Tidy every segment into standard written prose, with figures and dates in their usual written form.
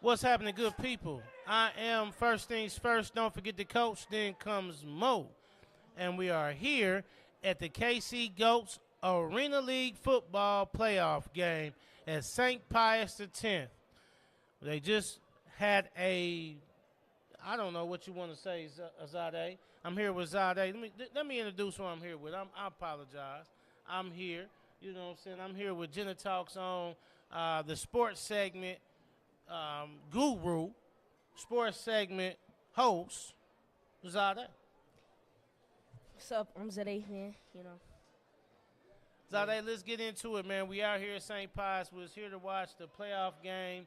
What's happening, good people? I am First Things First. Don't forget the coach. Then comes Mo. And we are here at the KC Goats Arena League football playoff game at St. Pius X. They just had I don't know what you want to say, Zahdai. I'm here with Zahdai. Let me introduce who I'm here with. I apologize. I'm here. You know what I'm saying? I'm here with JEGNATALK's on the sports segment guru, sports segment host, Zahdai. What's up? I'm Zahdai, man. Zahdai, let's get into it, man. We out here at St. Pius. We was here to watch the playoff game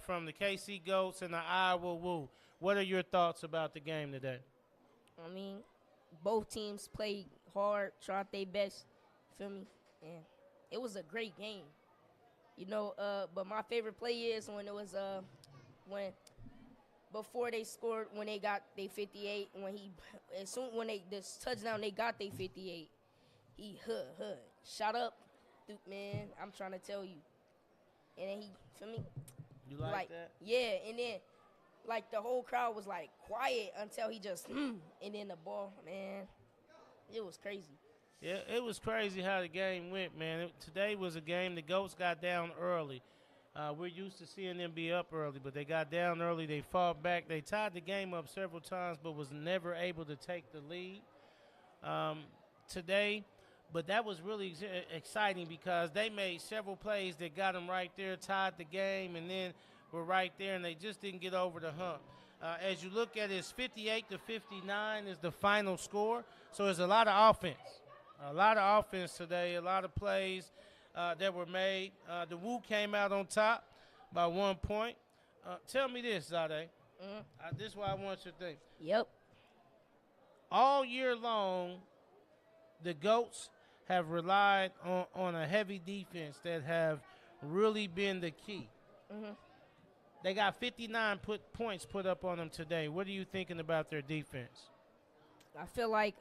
from the KC Goats and the Iowa Woo. What are your thoughts about the game today? I mean, both teams played hard, tried their best. Feel me? And it was a great game. But my favorite play is when it was when before they scored, when they got they 58, when this touchdown they got they 58, he shot up, dude, man. I'm trying to tell you, and then he feel me. You like that? Yeah, and then like the whole crowd was like quiet until he just and then the ball, man, it was crazy. Yeah, it was crazy how the game went, man. Today was a game the Goats got down early. We're used to seeing them be up early, but they got down early. They fought back. They tied the game up several times, but was never able to take the lead today. But that was really exciting because they made several plays that got them right there, tied the game, and then were right there, and they just didn't get over the hump. As you look at it, it's 58-59 is the final score, so there's a lot of offense. A lot of offense today, a lot of plays that were made. The Woo came out on top by 1 point. Tell me this, Zahdai. This is what I want you to think. Yep. All year long, the Goats have relied on a heavy defense that have really been the key. They got 59 points put up on them today. What are you thinking about their defense? I feel like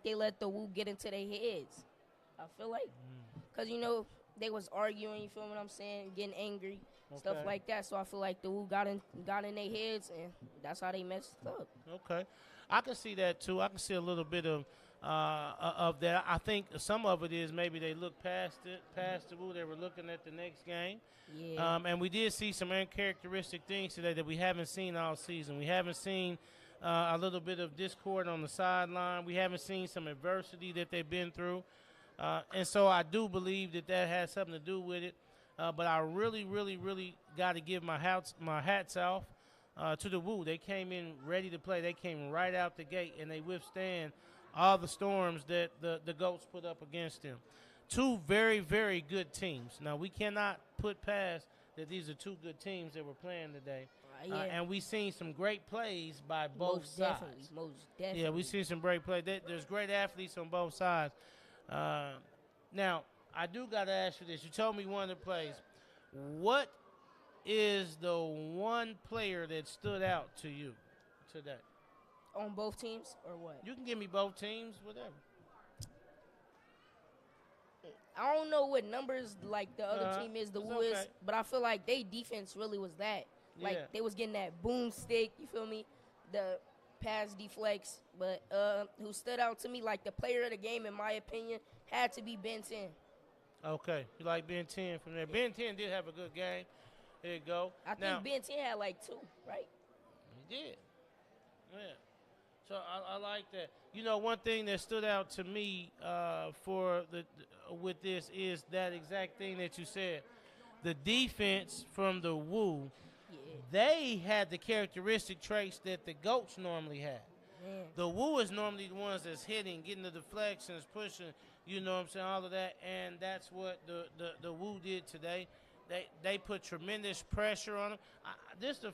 they let the Woo get into their heads. I feel like, cause they was arguing. You feel what I'm saying? Getting angry, stuff like that. So I feel like the Woo got in their heads, and that's how they messed up. Okay, I can see that too. I can see a little bit of that. I think some of it is maybe they looked past the Woo. They were looking at the next game. Yeah. And we did see some uncharacteristic things today that we haven't seen all season. We haven't seen a little bit of discord on the sideline. We haven't seen some adversity that they've been through. And so I do believe that has something to do with it. But I really, really, really got to give my hats off to the Woo. They came in ready to play. They came right out the gate, and they withstand all the storms that the Goats put up against them. Two very, very good teams. Now, we cannot put past that these are two good teams that were playing today. Yeah. And we've seen some great plays by both sides. Most definitely. Yeah, we've seen some great plays. There's great athletes on both sides. Now, I do got to ask you this. You told me one of the plays. What is the one player that stood out to you today? On both teams or what? You can give me both teams, whatever. I don't know what numbers like the other team is, the Woo okay. is, but I feel like they defense really was that. Like, Yeah. they was getting that boom stick, you feel me? The pass deflects. But who stood out to me, like the player of the game, in my opinion, had to be Ben 10. Okay. You like Ben 10 from there. Ben 10 did have a good game. There you go. I think Ben 10 had like 2, right? He did. Yeah. So I like that. You know, one thing that stood out to me with this is that exact thing that you said. The defense from the Woo, they had the characteristic traits that the Goats normally have. Man. The Woo is normally the ones that's hitting, getting the deflections, pushing, you know what I'm saying, all of that, and that's what the Woo did today. They put tremendous pressure on them. This is the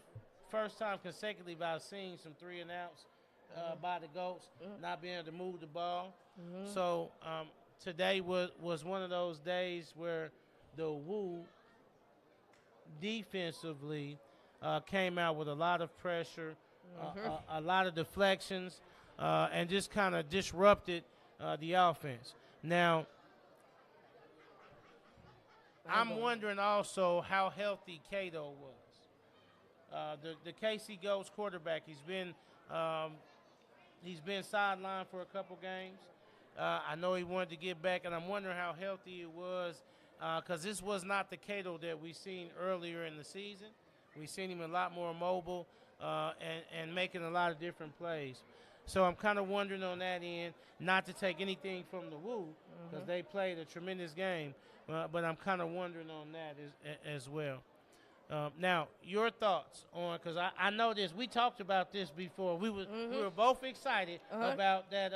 first time consecutively I've seen some 3-and-outs by the Goats, not being able to move the ball. So today was one of those days where the Woo defensively came out with a lot of pressure, a lot of deflections, and just kind of disrupted the offense. Now, I'm wondering also how healthy Cato was. the KC Goats quarterback. He's been sidelined for a couple games. I know he wanted to get back, and I'm wondering how healthy it was, because this was not the Cato that we seen earlier in the season. We seen him a lot more mobile and making a lot of different plays. So I'm kind of wondering on that end, not to take anything from the Woo, because they played a tremendous game, but I'm kind of wondering on that as well. Now, your thoughts on, because I know this, we talked about this before. We were both excited about that,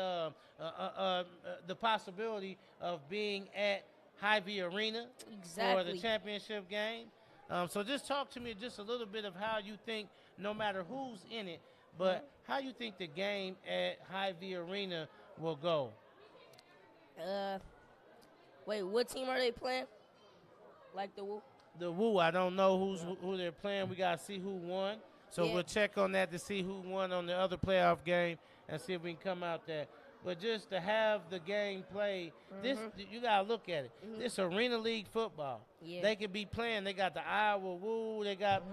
the possibility of being at Hy-Vee Arena for the championship game. So just talk to me just a little bit of how you think, no matter who's in it, but how you think the game at Hy-Vee Arena will go. Wait, what team are they playing? Like the Woo? The Woo, I don't know who they're playing. We got to see who won. So we'll check on that to see who won on the other playoff game and see if we can come out there. But just to have the game played, this you got to look at it. This Arena League football. Yeah. They could be playing. They got the Iowa Woo. They got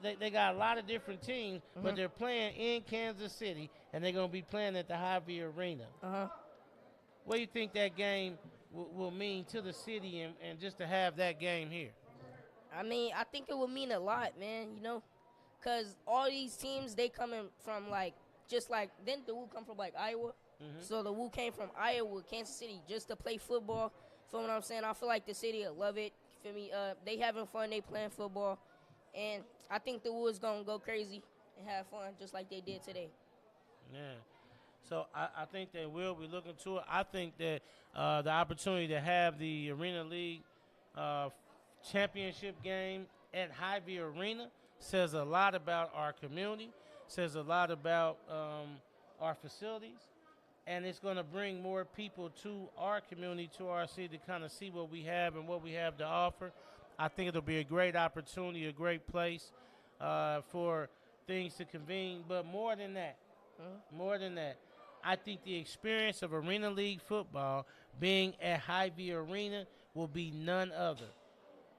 they got a lot of different teams, but they're playing in Kansas City, and they're going to be playing at the Hy-Vee Arena. What do you think that game will mean to the city and just to have that game here? I mean, I think it would mean a lot, man, you know, because all these teams, they coming from, like, just like, didn't the Woo come from, like, Iowa? So the Woo came from Iowa, Kansas City, just to play football. Feel what I'm saying? I feel like the city will love it. Feel me? They having fun. They playing football. And I think the Woo is going to go crazy and have fun just like they did today. Yeah. So I think they will be looking to it. I think that the opportunity to have the Arena League championship game at Hy-Vee Arena says a lot about our community, says a lot about our facilities, and it's going to bring more people to our community, to our city, to kind of see what we have and what we have to offer. I think it'll be a great opportunity, a great place for things to convene. But more than that, I think the experience of Arena League football being at Hy-Vee Arena will be none other.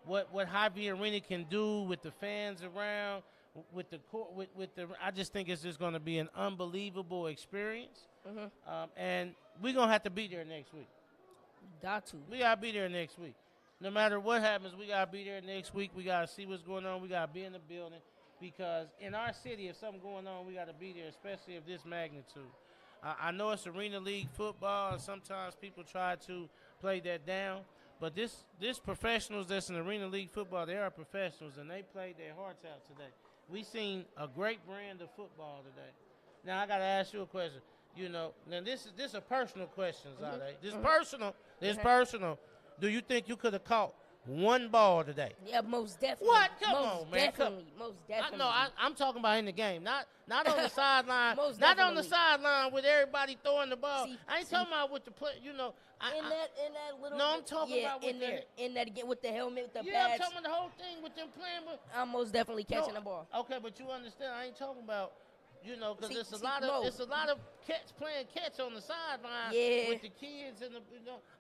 What Hy-Vee Arena can do with the fans around, with the I just think it's just going to be an unbelievable experience. And we're going to have to be there next week. Got to. We got to be there next week. No matter what happens, we got to be there next week. We got to see what's going on. We got to be in the building, because in our city, if something going on, we got to be there, especially of this magnitude. I know it's Arena League football, and sometimes people try to play that down. But this professionals that's in Arena League football, they are professionals, and they played their hearts out today. We seen a great brand of football today. Now, I got to ask you a question. You know, now this is a personal question, Zahdai. This personal. This personal. Do you think you could have caught one ball today? Yeah, most definitely. What? Come on, man. Most definitely. No, I'm talking about in the game, not on the sideline. Most not definitely. on the sideline with everybody throwing the ball. I ain't talking about with the play. You know, in that little. No, I'm talking about with in that again with the helmet, with the pads. I'm talking about the whole thing with them playing with. I'm most definitely catching the ball. Okay, but you understand? I ain't talking about. You know, because it's a lot of playing catch on the sideline with the kids and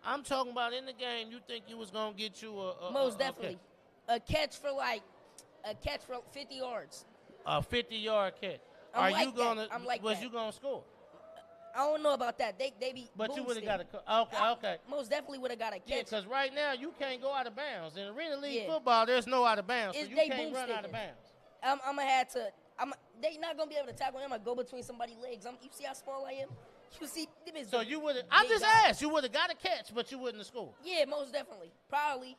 I'm talking about in the game. You think you was gonna get you a most definitely a catch for 50 yards. A 50-yard catch. You gonna score? I don't know about that. They be. But you would have got a okay. Most definitely would have got a catch. Yeah, because right now you can't go out of bounds in Arena League football. There's no out of bounds, so you can't run out of bounds. I'm gonna have to. They not gonna be able to tackle him. I go between somebody's legs. You see how small I am? You see, so you would have. I just asked. You would have got a catch, but you wouldn't have scored. Yeah, most definitely. Probably.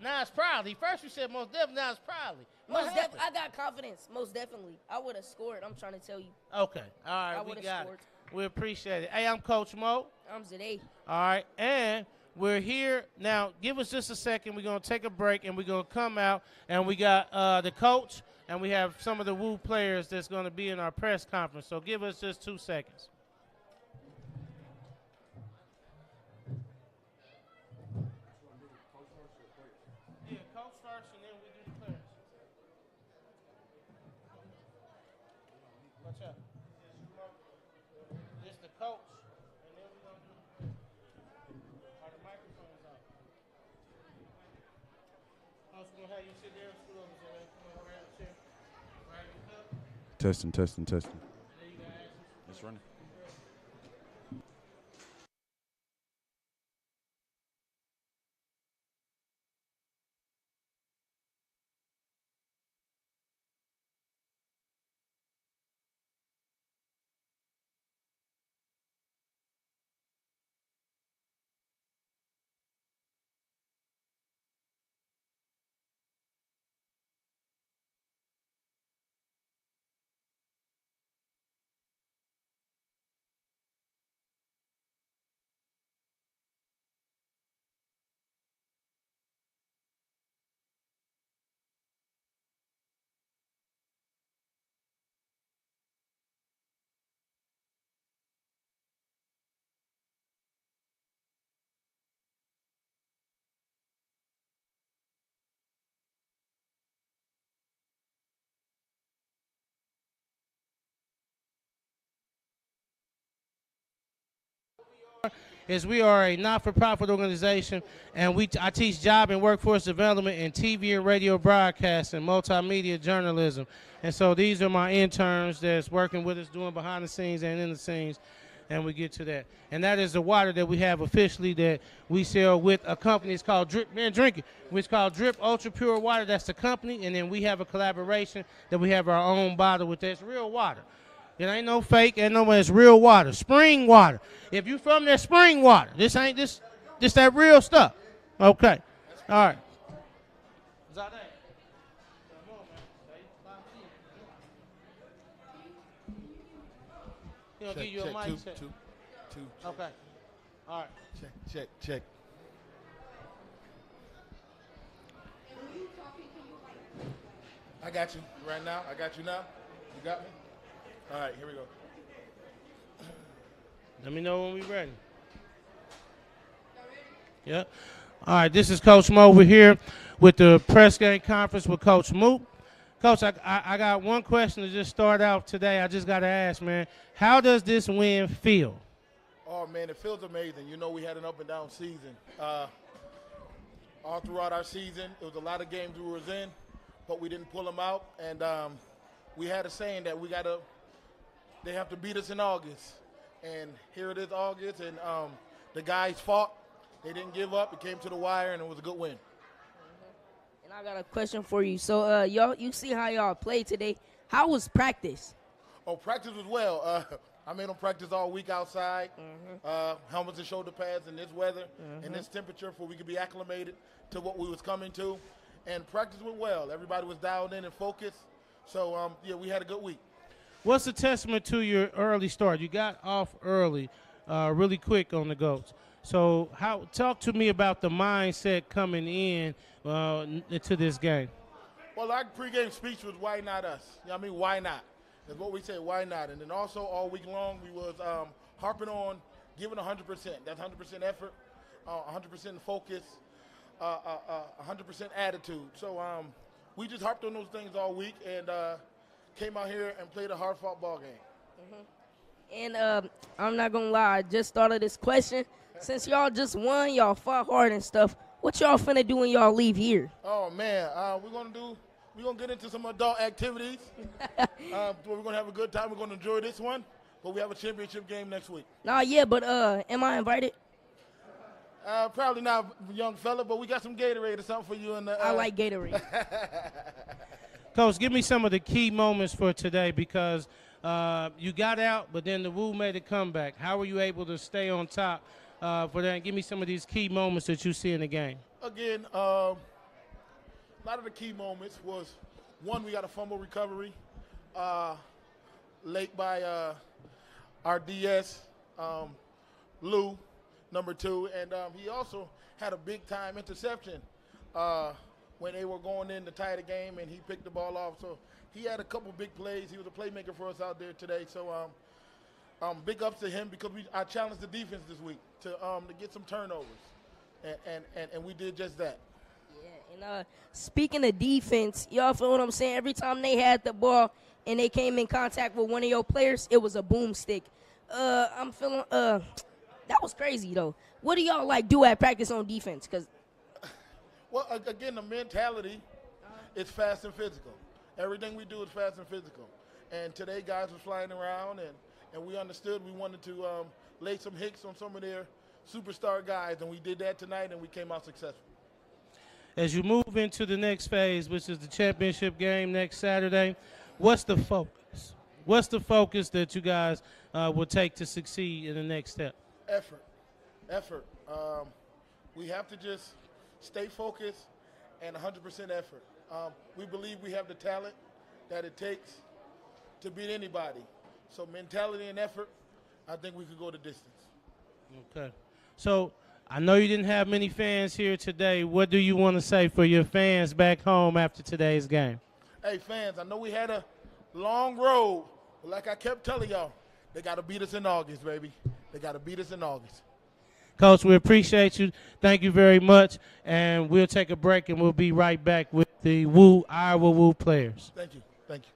Now it's probably. First you said most definitely. Now it's probably. Most definitely. I got confidence. Most definitely. I would have scored. I'm trying to tell you. Okay. All right. We got it. We appreciate it. Hey, I'm Coach Mo. I'm Zahdai. All right, and we're here now. Give us just a second. We're gonna take a break, and we're gonna come out, and we got the coach. And we have some of the Woo players that's going to be in our press conference. So give us just 2 seconds. Yeah, coach first, and then we do the players. Watch out. This the coach, and then we're going to do the microphones off. Coach, we're going to have you sit there and scoot over there. Come on, grab a chair. Right Testing. It's running. Is we are a not-for-profit organization, and I teach job and workforce development in TV and radio broadcasting, multimedia journalism. And so these are my interns that's working with us, doing behind the scenes and in the scenes, and we get to that. And that is the water that we have officially that we sell with a company. It's called Drip, man, drink it. It's called Drip Ultra Pure Water. That's the company, and then we have a collaboration that we have our own bottle with. That's real water. It ain't no fake, ain't no, it's real water, spring water. If you from that spring water, this ain't this that real stuff. Okay, all right. Zahdai. He'll give you a mic check. Two. Okay, all right. Check. I got you right now. I got you now. You got me? All right, here we go. Let me know when we're ready. Yep. All right, this is Coach Mo over here with the press game conference with Coach Mook. Coach, I got one question to just start out today. I just got to ask, man, how does this win feel? Oh, man, it feels amazing. You know, we had an up and down season. All throughout our season, it was a lot of games we was in, but we didn't pull them out. And we had a saying that they have to beat us in August. And here it is August, and the guys fought. They didn't give up. It came to the wire, and it was a good win. And I got a question for you. So, you see how y'all played today. How was practice? Oh, practice was well. I made them practice all week outside, helmets and shoulder pads in this weather and this temperature for we could be acclimated to what we was coming to. And practice went well. Everybody was dialed in and focused. So, we had a good week. What's a testament to your early start? You got off early, really quick on the Goats. So talk to me about the mindset coming in to this game. Well, our pregame speech was, why not us? You know what I mean? Why not? That's what we said, why not? And then also all week long we was harping on giving 100%. That's 100% effort, 100% focus, 100% attitude. So we just harped on those things all week and came out here and played a hard-fought ball game. And I'm not going to lie, I just thought of this question. Since y'all just won, y'all fought hard and stuff, what y'all finna do when y'all leave here? Oh, man, we're going to get into some adult activities. We're going to have a good time. We're going to enjoy this one. But we have a championship game next week. Nah, yeah, but am I invited? Probably not, young fella, but we got some Gatorade or something for you. I like Gatorade. Coach, give me some of the key moments for today because you got out, but then the Woo made a comeback. How were you able to stay on top for that? And give me some of these key moments that you see in the game. Again, a lot of the key moments was, one, we got a fumble recovery late by our DS, Lou, number 2, and he also had a big-time interception when they were going in to tie the game, and he picked the ball off. So he had a couple big plays. He was a playmaker for us out there today. So big ups to him because I challenged the defense this week to get some turnovers, and we did just that. Yeah, and speaking of defense, y'all feel what I'm saying? Every time they had the ball and they came in contact with one of your players, it was a boomstick. I'm feeling that was crazy though. What do y'all do at practice on defense? Well, again, the mentality is fast and physical. Everything we do is fast and physical. And today, guys were flying around, and we understood we wanted to lay some hicks on some of their superstar guys, and we did that tonight, and we came out successful. As you move into the next phase, which is the championship game next Saturday, what's the focus? What's the focus that you guys will take to succeed in the next step? Effort. We have to just stay focused and 100% effort. We believe we have the talent that it takes to beat anybody. So mentality and effort, I think we could go the distance. Okay. So I know you didn't have many fans here today. What do you want to say for your fans back home after today's game? Hey, fans, I know we had a long road, but like I kept telling y'all, they got to beat us in August, baby. They got to beat us in August. Coach, we appreciate you. Thank you very much. And we'll take a break, and we'll be right back with the Iowa Woo players. Thank you. Thank you.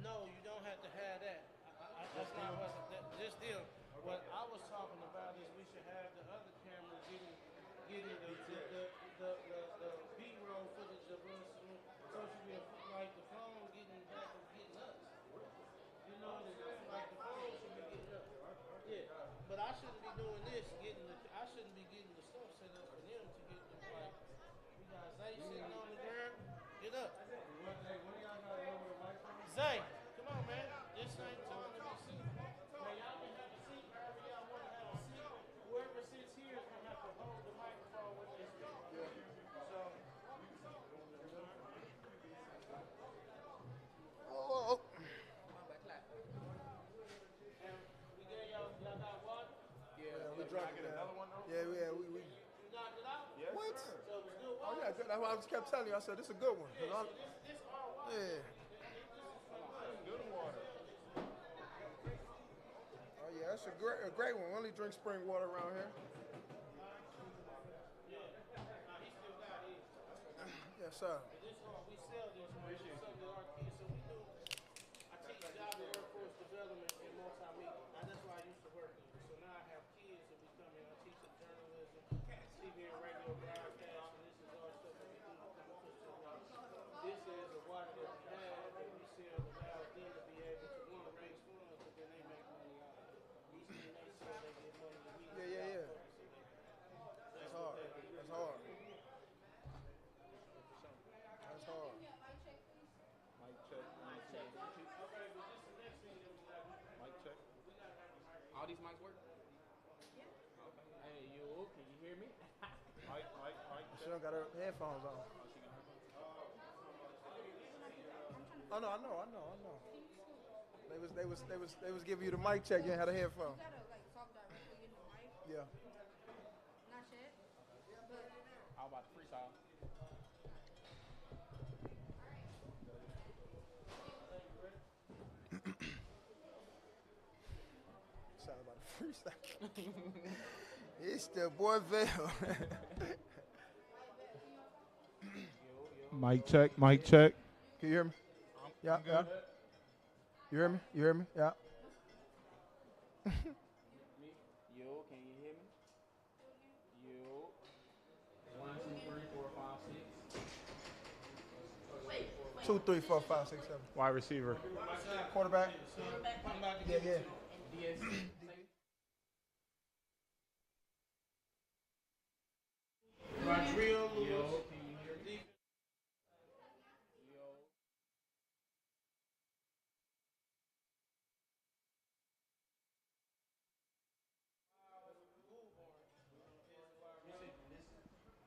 No, you don't have to have that. That's not what this deal. What I was talking about is we should have the other camera getting the B-roll footage of us, so it should be like the phone getting back and getting us. You know, like the phone should be getting us. Yeah, but I shouldn't be doing this, I shouldn't be getting the stuff set up for them to get the like. We got Zay sitting on the ground. Get up. Zay, come on, man. This ain't time to be sitting. Now, y'all can have a seat wherever y'all want to have a seat. Whoever sits here is going to have to hold the microphone with their feet. drunk again. Yeah, we. What? Oh yeah, good. That's why I just kept telling you. I said this is a good one. Yeah. Good water. Oh yeah, that's a great one. We only drink spring water around here. Yes, sir. We sell this one. It's something that our kids, so we do. I teach job and workforce development and multimedia. That's why I used to work in. So now I have kids that we come in. I teach them journalism, TV and radio broadcast, and this is all stuff that we do to come push the water. This is the water that we have that we sell allows them to be able to one raise funds, but then they make money out of it. Each thing they sell, they get money. Yeah. That's hard. That's hard. That's hard. Mic check. Mic check. Mic check. All these mics work? Yeah. Okay. Hey, you, can you hear me? Mic She don't got her headphones on. Oh no, I know. They was giving you the mic check. You ain't had a headphone. You gotta like talk directly in the mic. Yeah. Not yet. How about the freestyle? Sorry about the freestyle. It's the boy Vale. Mic check. Mic check. Can you hear me? Yeah. You hear me? Yeah. Yo, can you hear me? Yo. 1, 2, 3, 4, 5, 6. 2, 3, 4, 5, 6, 7. Wide receiver. Quarterback. Yeah. DS. Rodrigo Lewis. Yo, can you hear me? Yo.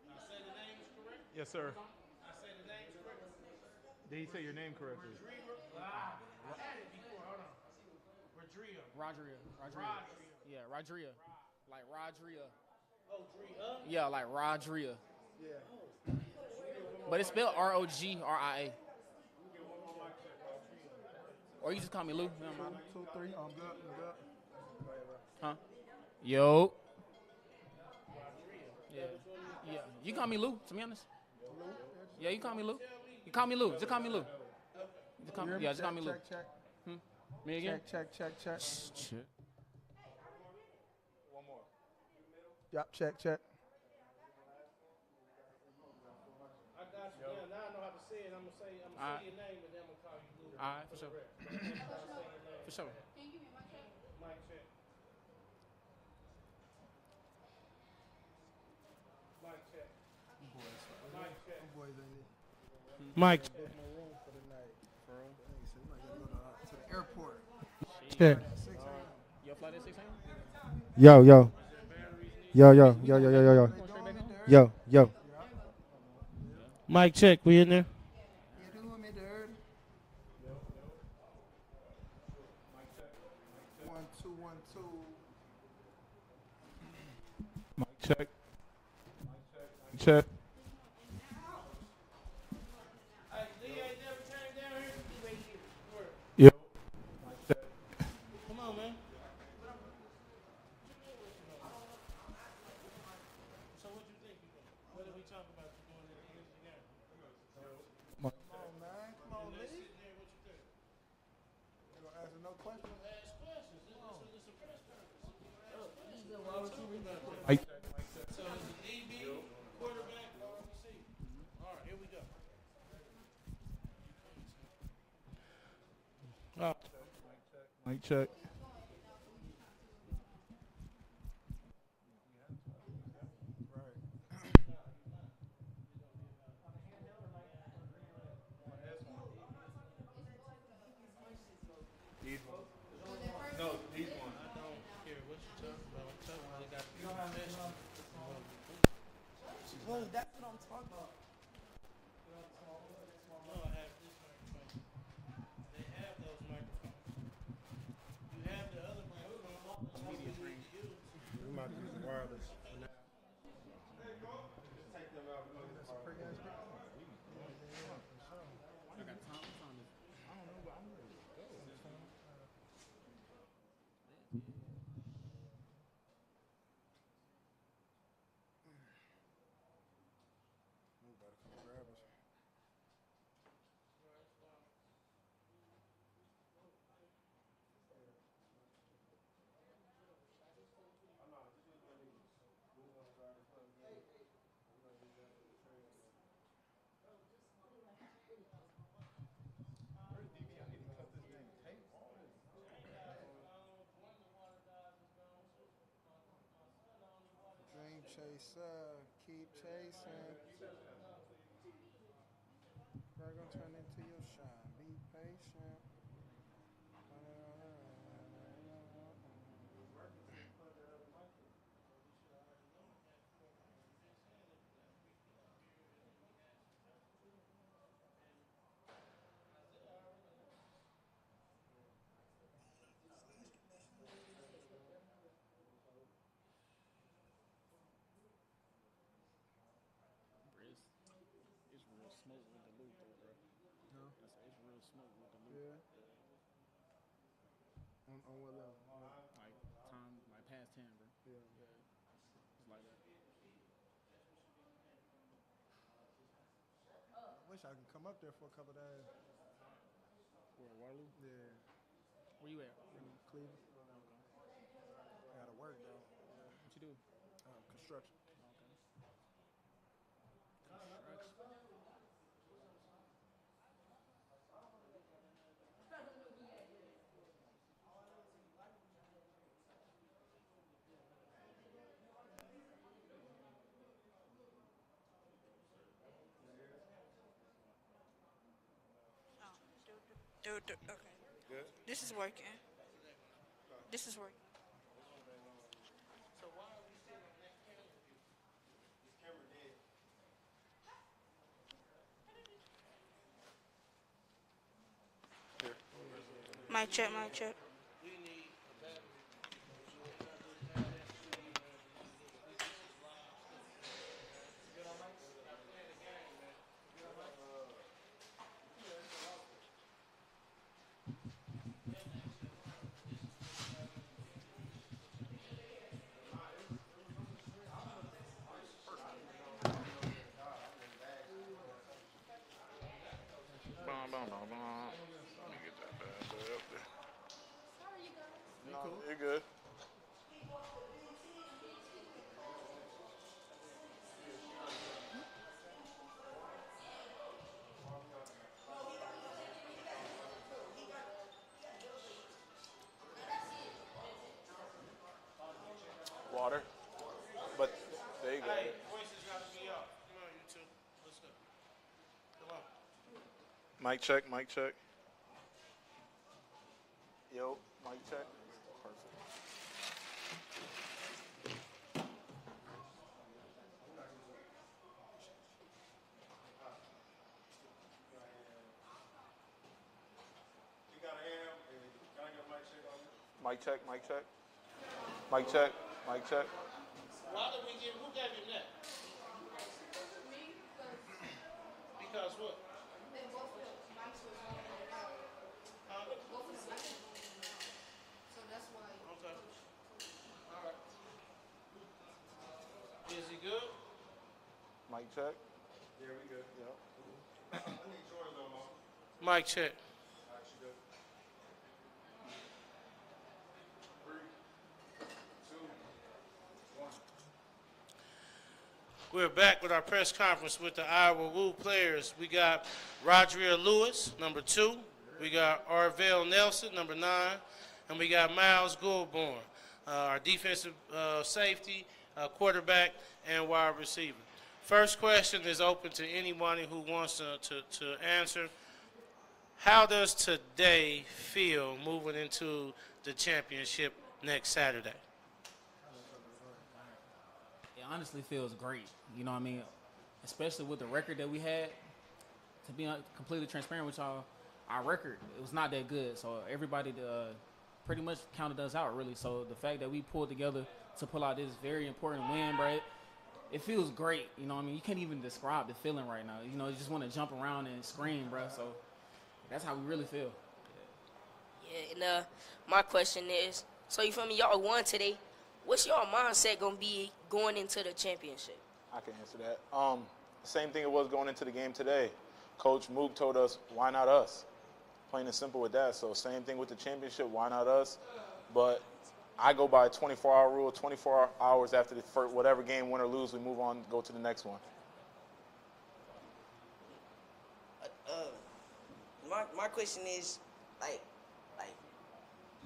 I say the name is correct? Yes, sir. I say the name is correct? Did he say your name correctly? I had it before. Hold on. Rodrigo. Rodria. Yeah, Rodria. Like Rodria. Oh, Drea. Yeah, like Rodria. Yeah. But it's spelled Rogria. Or you just call me Lou. 2, 3. I'm good. Huh? Yo. Yeah. You call me Lou, to be honest. Yeah, you call me Lou. You call me Lou. Just call me Lou. Just call me Lou. Check. Me again? Check. Shit. One more. Yup, check. I got you. Yeah, now I know how to say it. I'm gonna say your name, and then I'm gonna call you Lou. All right, for sure. For sure. Can you give me my check? Mic check. Mic check. Mic check. There's no room for the night. For real? So you might gotta go to the airport. Check. 6 a.m. Your flight at 6 a.m.? Yo. Mic check. We in there? You doing me dirty? 1, 2, 1, 2. Mic check. Check. Hey, Lee ain't never came down here. He right here. Where? Yo. Come on, man. So what you think? What did we talk about you doing at the end of the game? Come on, man. Come on, Let's Lee. sit there. What you think? You gonna answer no questions? Ask questions. This is a press conference. Mic. So it's a DB, quarterback, or receiver. All right, here we go. Mic check. These ones. No, these ones. I don't care what you talk about. I'm talking about it got to be professional. Well, that's what I'm talking about. No, I have this microphone. They have those microphones. You have the other microphone. That's what we need to use. You might about to use the wireless. Dream chaser, keep chasing. Girl, gonna turn into your shine. Be patient. It's real smoke with the loot, though, bro. No? It's real smoke with the loot. Yeah. On what level? Like time, like past 10, bro. Yeah. It's like that. I wish I could come up there for a couple of days. Where, Waterloo? Yeah. Where you at? In Cleveland. I gotta work though. What you do? Construction. Okay. Good. This is working. This is working. Mic check, mic check. Let me get that bad boy up there. No, you're good. Water. But there you go. Hey, voices gotta be up. Come on, you two. Let's go. Come on. Mic check, mic check. Yo, mic check. Perfect. You got a ham? Can I get a mic check on you? Mic check, mic check. Mic check, mic check. Why did we give? Who gave him that? Me, Because what? they both the mics was on and out. Both was second. So that's why. Okay. All right. Is he good? Mic check. Yeah, we good. Yep. I need Jordan though, Mom. Mic check. All right, you good. 3, 2, 1. We're back with our press conference with the Iowa Woo players. We got Rodria Lewis, number 2. We got Arvell Nelson, number 9. And we got Miles Goulbourne, our defensive safety, quarterback, and wide receiver. First question is open to anyone who wants to answer. How does today feel moving into the championship next Saturday? It honestly feels great. You know what I mean? Especially with the record that we had. To be completely transparent with y'all, our record, it was not that good. So everybody pretty much counted us out, really. So the fact that we pulled together to pull out this very important win, bro, it feels great. You know what I mean? You can't even describe the feeling right now. You know, you just want to jump around and scream, bro. So that's how we really feel. Yeah, and my question is, so you feel me? Y'all won today. What's your mindset gonna be going into the championship? I can answer that. Same thing it was going into the game today. Coach Mook told us, why not us? Plain and simple with that. So same thing with the championship, why not us? But I go by a 24-hour rule. 24 hours after the first, whatever game, win or lose, we move on, go to the next one. My question is, like,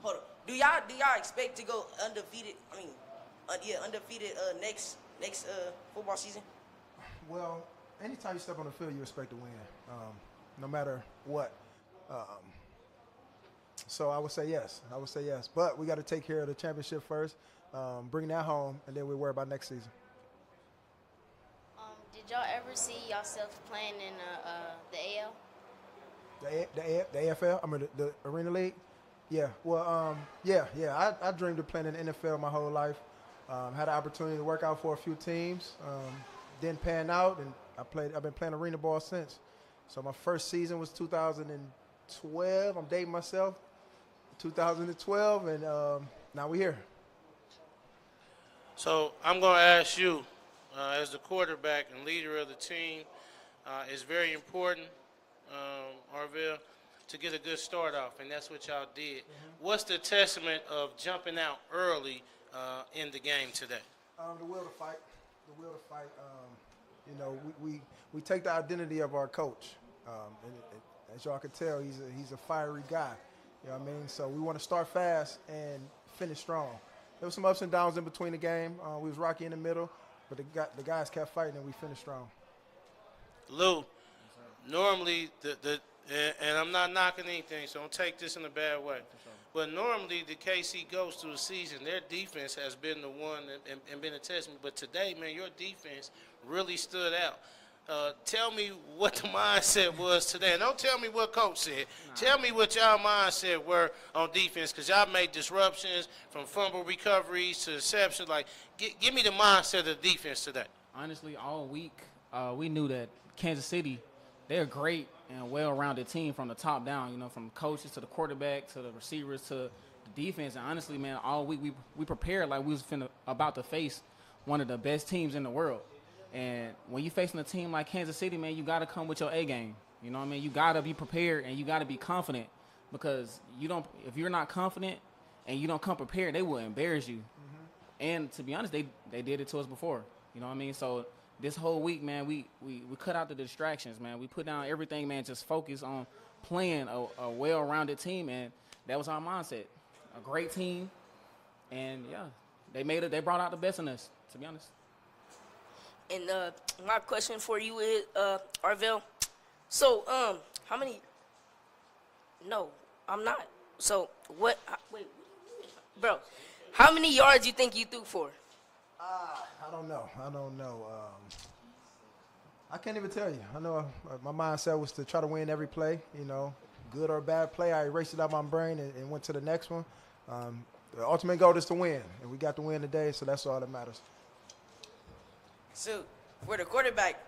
hold up. Do y'all expect to go undefeated? I mean, undefeated next football season? Well, anytime you step on the field, you expect to win, no matter what. So I would say yes. But we got to take care of the championship first, bring that home, and then we worry about next season. Did y'all ever see yourself playing in the AL? The AFL? I mean, the Arena League? Yeah. Well, I dreamed of playing in the NFL my whole life. Had the opportunity to work out for a few teams. Didn't pan out, and I've been playing arena ball since. So my first season was 2012. I'm dating myself. 2012, and now we're here. So I'm going to ask you, as the quarterback and leader of the team, it's very important, Arvell, to get a good start off, and that's what y'all did. Mm-hmm. What's the testament of jumping out early in the game today? The will to fight. You know, we take the identity of our coach, and as y'all can tell, he's a fiery guy. You know what I mean? So we want to start fast and finish strong. There was some ups and downs in between the game. We was rocky in the middle, but the guys kept fighting and we finished strong. Lou, normally and I'm not knocking anything, so don't take this in a bad way. But normally the KC goes through the season, their defense has been the one and been a testament. But today, man, your defense really stood out. Tell me what the mindset was today. And don't tell me what coach said. Tell me what y'all mindset were on defense, because y'all made disruptions from fumble recoveries to interceptions. Like, give me the mindset of the defense today. Honestly, all week, we knew that Kansas City, they're a great and well-rounded team from the top down, you know, from coaches to the quarterback to the receivers to the defense. And honestly, man, all week we prepared like we was about to face one of the best teams in the world. And when you're facing a team like Kansas City, man, you got to come with your A game. You know what I mean? You got to be prepared and you got to be confident, because if you're not confident and you don't come prepared, they will embarrass you. Mm-hmm. And to be honest, they did it to us before. You know what I mean? So this whole week, man, we cut out the distractions, man. We put down everything, man, just focus on playing a well-rounded team, and that was our mindset. A great team, and, yeah, they brought out the best in us, to be honest. And my question for you is, Arvell, so how many? No, I'm not. So wait, bro, how many yards you think you threw for? I don't know. I can't even tell you. I know my mindset was to try to win every play. You know, good or bad play, I erased it out of my brain and went to the next one. The ultimate goal is to win, and we got to win today, so that's all that matters. So, for the quarterback,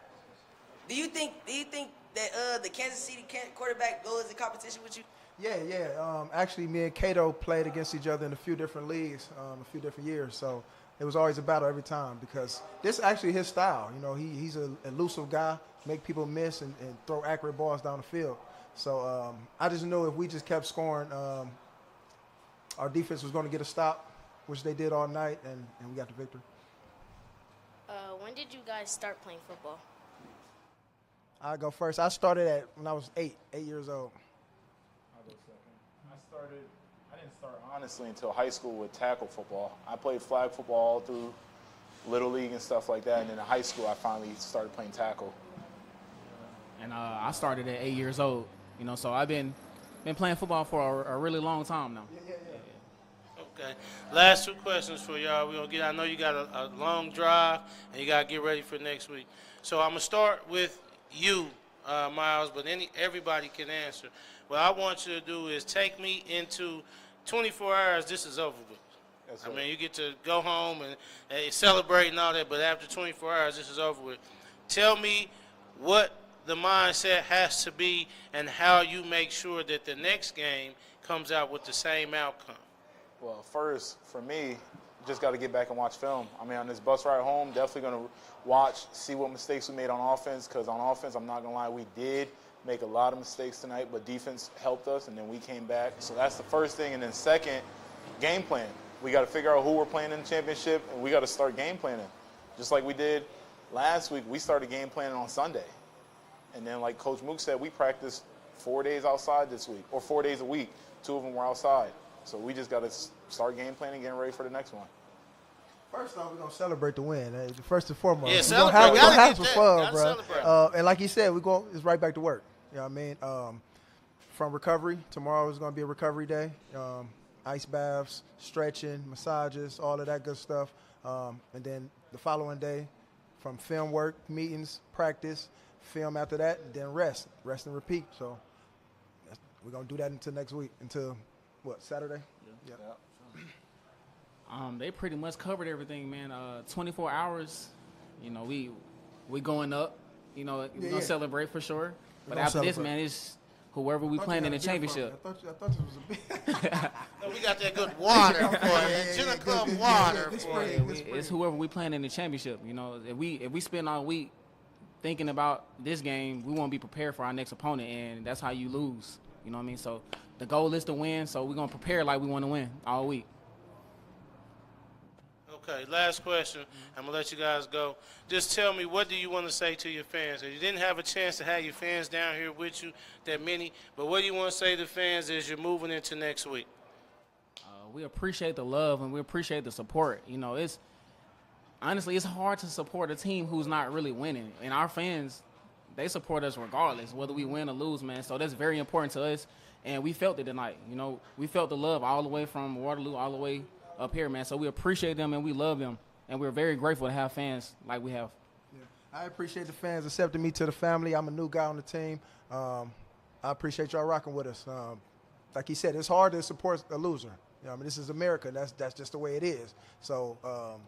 do you think that the Kansas City quarterback goes in competition with you? Yeah. Actually, me and Cato played against each other in a few different leagues, a few different years. So it was always a battle every time, because this is actually his style. You know, he's an elusive guy, make people miss and throw accurate balls down the field. So I just knew if we just kept scoring, our defense was going to get a stop, which they did all night, and we got the victory. When did you guys start playing football? I'll go first. I started when I was 8 years old. I'll go second. I didn't start honestly until high school with tackle football. I played flag football all through Little League and stuff like that, and then in high school I finally started playing tackle. And I started at 8 years old, you know, so I've been playing football for a really long time now. Yeah. Okay. Last two questions for y'all. We're gonna get. I know you got a long drive and you gotta get ready for next week. So I'm gonna start with you, Miles, but everybody can answer. What I want you to do is take me into 24 hours, this is over with. That's I right. mean, you get to go home and celebrate and all that, but after 24 hours, this is over with. Tell me what the mindset has to be and how you make sure that the next game comes out with the same outcome. Well, first, for me, just got to get back and watch film. I mean, on this bus ride home, definitely going to watch, see what mistakes we made on offense, because on offense, I'm not going to lie, we did make a lot of mistakes tonight, but defense helped us, and then we came back. So that's the first thing. And then second, game plan. We got to figure out who we're playing in the championship, and we got to start game planning. Just like we did last week, we started game planning on Sunday. And then like Coach Mook said, we practiced 4 days outside this week, or 4 days a week. 2 of them were outside. So we just got to start game planning, getting ready for the next one. First off, we're going to celebrate the win. First and foremost. Yeah, we're going to have some fun, bro. And like you said, it's right back to work. You know what I mean? From recovery, tomorrow is going to be a recovery day. Ice baths, stretching, massages, all of that good stuff. And then the following day, from film work, meetings, practice, film after that, and then rest and repeat. So we're going to do that until next week, until, what, Saturday? Yeah. They pretty much covered everything, man. 24 hours, you know, we going up. You know, we're going to celebrate for sure. But after this, man, it's whoever we playing in the championship. I thought this was a big. No, we got that good water for you. Jegna Club water for you. It's whoever we playing in the championship. You know, if we spend all week thinking about this game, we won't be prepared for our next opponent, and that's how you lose. You know what I mean? So the goal is to win, so we're going to prepare like we want to win all week. Okay, last question. I'm going to let you guys go. Just tell me, what do you want to say to your fans? You didn't have a chance to have your fans down here with you, that many, but what do you want to say to fans as you're moving into next week? We appreciate the love and we appreciate the support. You know, honestly, it's hard to support a team who's not really winning. And our fans, they support us regardless, whether we win or lose, man. So that's very important to us. And we felt it tonight. You know, we felt the love all the way from Waterloo all the way up here, man. So we appreciate them and we love them. And we're very grateful to have fans like we have. Yeah. I appreciate the fans accepting me to the family. I'm a new guy on the team. I appreciate y'all rocking with us. Like he said, it's hard to support a loser. You know, I mean, this is America. That's just the way it is. So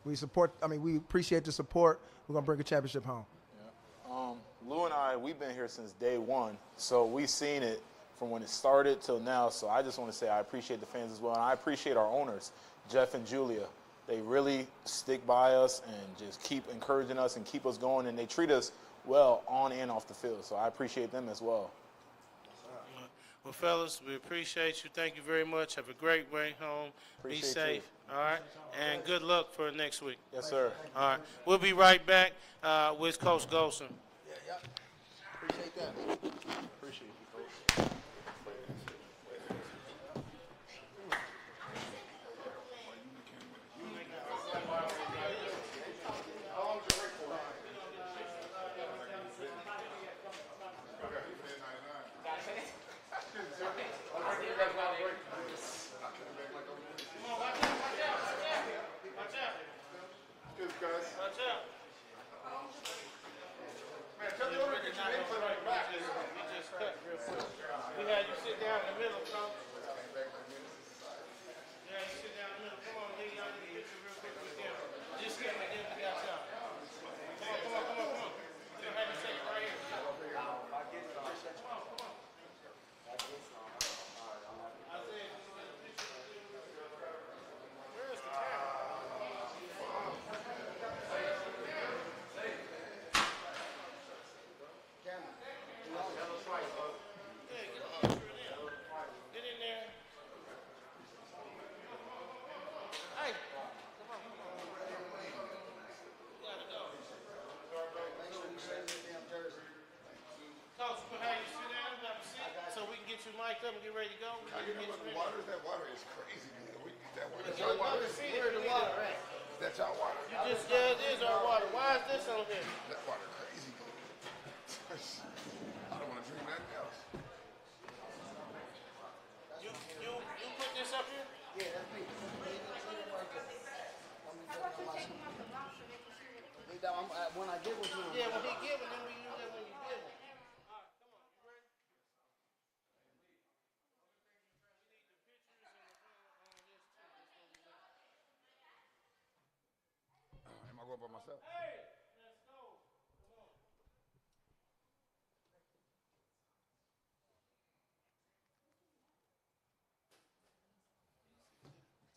we appreciate the support. We're going to bring a championship home. Yeah. Lou and I, we've been here since day one. So we've seen it from when it started till now. So I just want to say I appreciate the fans as well. And I appreciate our owners, Jeff and Julia. They really stick by us and just keep encouraging us and keep us going. And they treat us well on and off the field. So I appreciate them as well. Well, fellas, we appreciate you. Thank you very much. Have a great way home. Appreciate Be safe. you. All right. And good luck for next week. Yes, sir. All right. We'll be right back with Coach Golson. Yeah. Appreciate that. Appreciate you, Coach. Mic'd up and get ready to go. How you know what the water is? That water is crazy, man. We need that water. That's Y'all our water. Where's the water at? That's our water. It is our water. Why is this on here? That water crazy, man. I don't want to drink nothing else. You put this up here? Yeah, that's me. When I give it to him. Yeah, when he give it, then we use it when you give it. going by myself.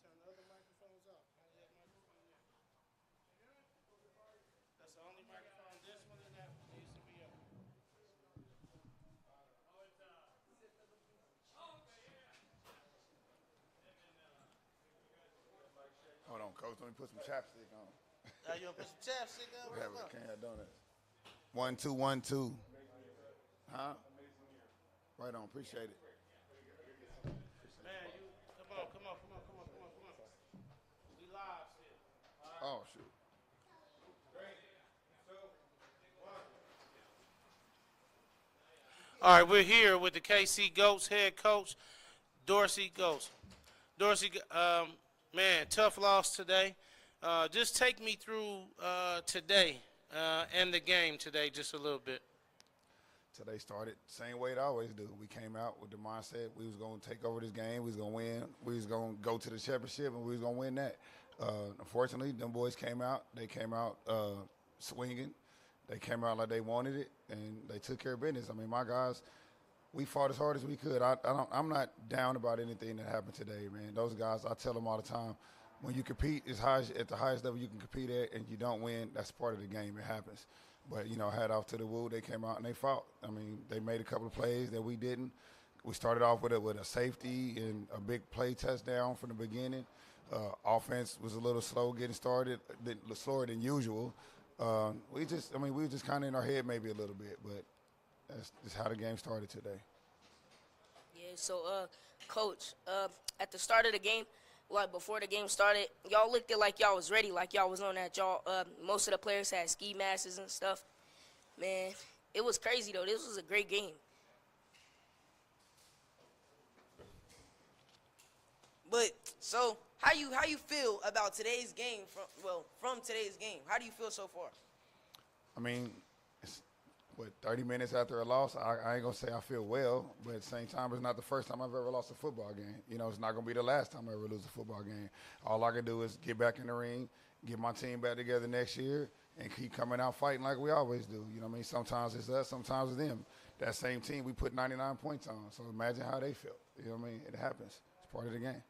Turn the other microphones off. That's the only microphone. This one and that one needs to be up. Hold on, Coach. Let me put some chapstick on. You want to put some chapstick on? We have a can of donuts. 1 2 1 2. Huh? Right on. Appreciate it. Man, come on. We live still. Oh shoot. All right, we're here with the KC Goats head coach, Dorsey Goats. Dorsey, man, tough loss today. Just take me through today and the game today just a little bit. Today started same way it always do. We came out with the mindset we was going to take over this game. We was going to win. We was going to go to the championship, and we was going to win that. Unfortunately, them boys came out. They came out swinging. They came out like they wanted it, and they took care of business. I mean, my guys, we fought as hard as we could. I'm not down about anything that happened today, man. Those guys, I tell them all the time, when you compete at the highest level you can compete at and you don't win, that's part of the game. It happens. But, hat off to the Woo. They came out and they fought. I mean, they made a couple of plays that we didn't. We started off with a safety and a big play touchdown from the beginning. Offense was a little slow getting started, slower than usual. We were just kind of in our head maybe a little bit, but that's just how the game started today. Yeah, so, Coach, at the start of the game, like before the game started, y'all looked like y'all was ready, like y'all was on that. Most of the players had ski masks and stuff. Man, it was crazy, though. This was a great game. But, so, how you feel about today's game, from today's game? How do you feel so far? I mean, 30 minutes after a loss, I ain't going to say I feel well, but at the same time, it's not the first time I've ever lost a football game. It's not going to be the last time I ever lose a football game. All I can do is get back in the ring, get my team back together next year, and keep coming out fighting like we always do. You know what I mean? Sometimes it's us, sometimes it's them. That same team, we put 99 points on, so imagine how they feel. You know what I mean? It happens. It's part of the game.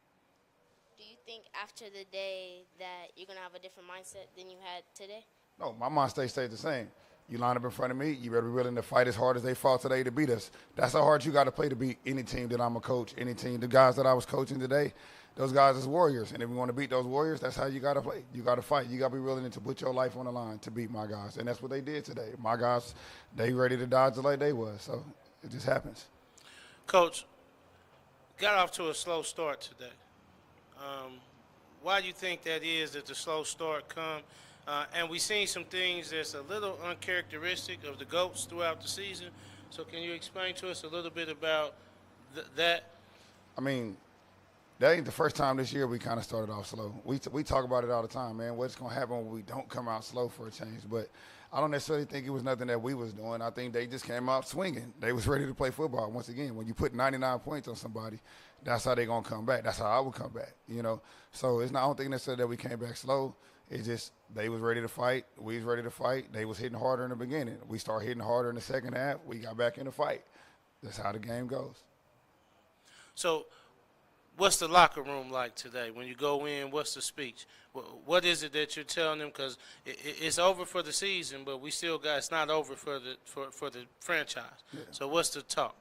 Do you think after the day that you're going to have a different mindset than you had today? No, my mind stays the same. You line up in front of me, you better be willing to fight as hard as they fought today to beat us. That's how hard you got to play to beat any team that I'm a coach, any team. The guys that I was coaching today, those guys is warriors. And if we want to beat those warriors, that's how you got to play. You got to fight. You got to be willing to put your life on the line to beat my guys. And that's what they did today. My guys, they ready to dodge like they was. So it just happens. Coach, got off to a slow start today. Why do you think that is that the slow start come? And we've seen some things that's a little uncharacteristic of the Goats throughout the season. So can you explain to us a little bit about that? I mean, that ain't the first time this year we kind of started off slow. We talk about it all the time, man. What's going to happen when we don't come out slow for a change? But I don't necessarily think it was nothing that we was doing. I think they just came out swinging. They was ready to play football. Once again, when you put 99 points on somebody, that's how they going to come back. That's how I would come back, So I don't think necessarily that we came back slow. It's just they was ready to fight. We was ready to fight. They was hitting harder in the beginning. We started hitting harder in the second half. We got back in the fight. That's how the game goes. So what's the locker room like today? When you go in, what's the speech? What is it that you're telling them? Because it's over for the season, but we still got it's not over for the franchise. Yeah. So what's the talk?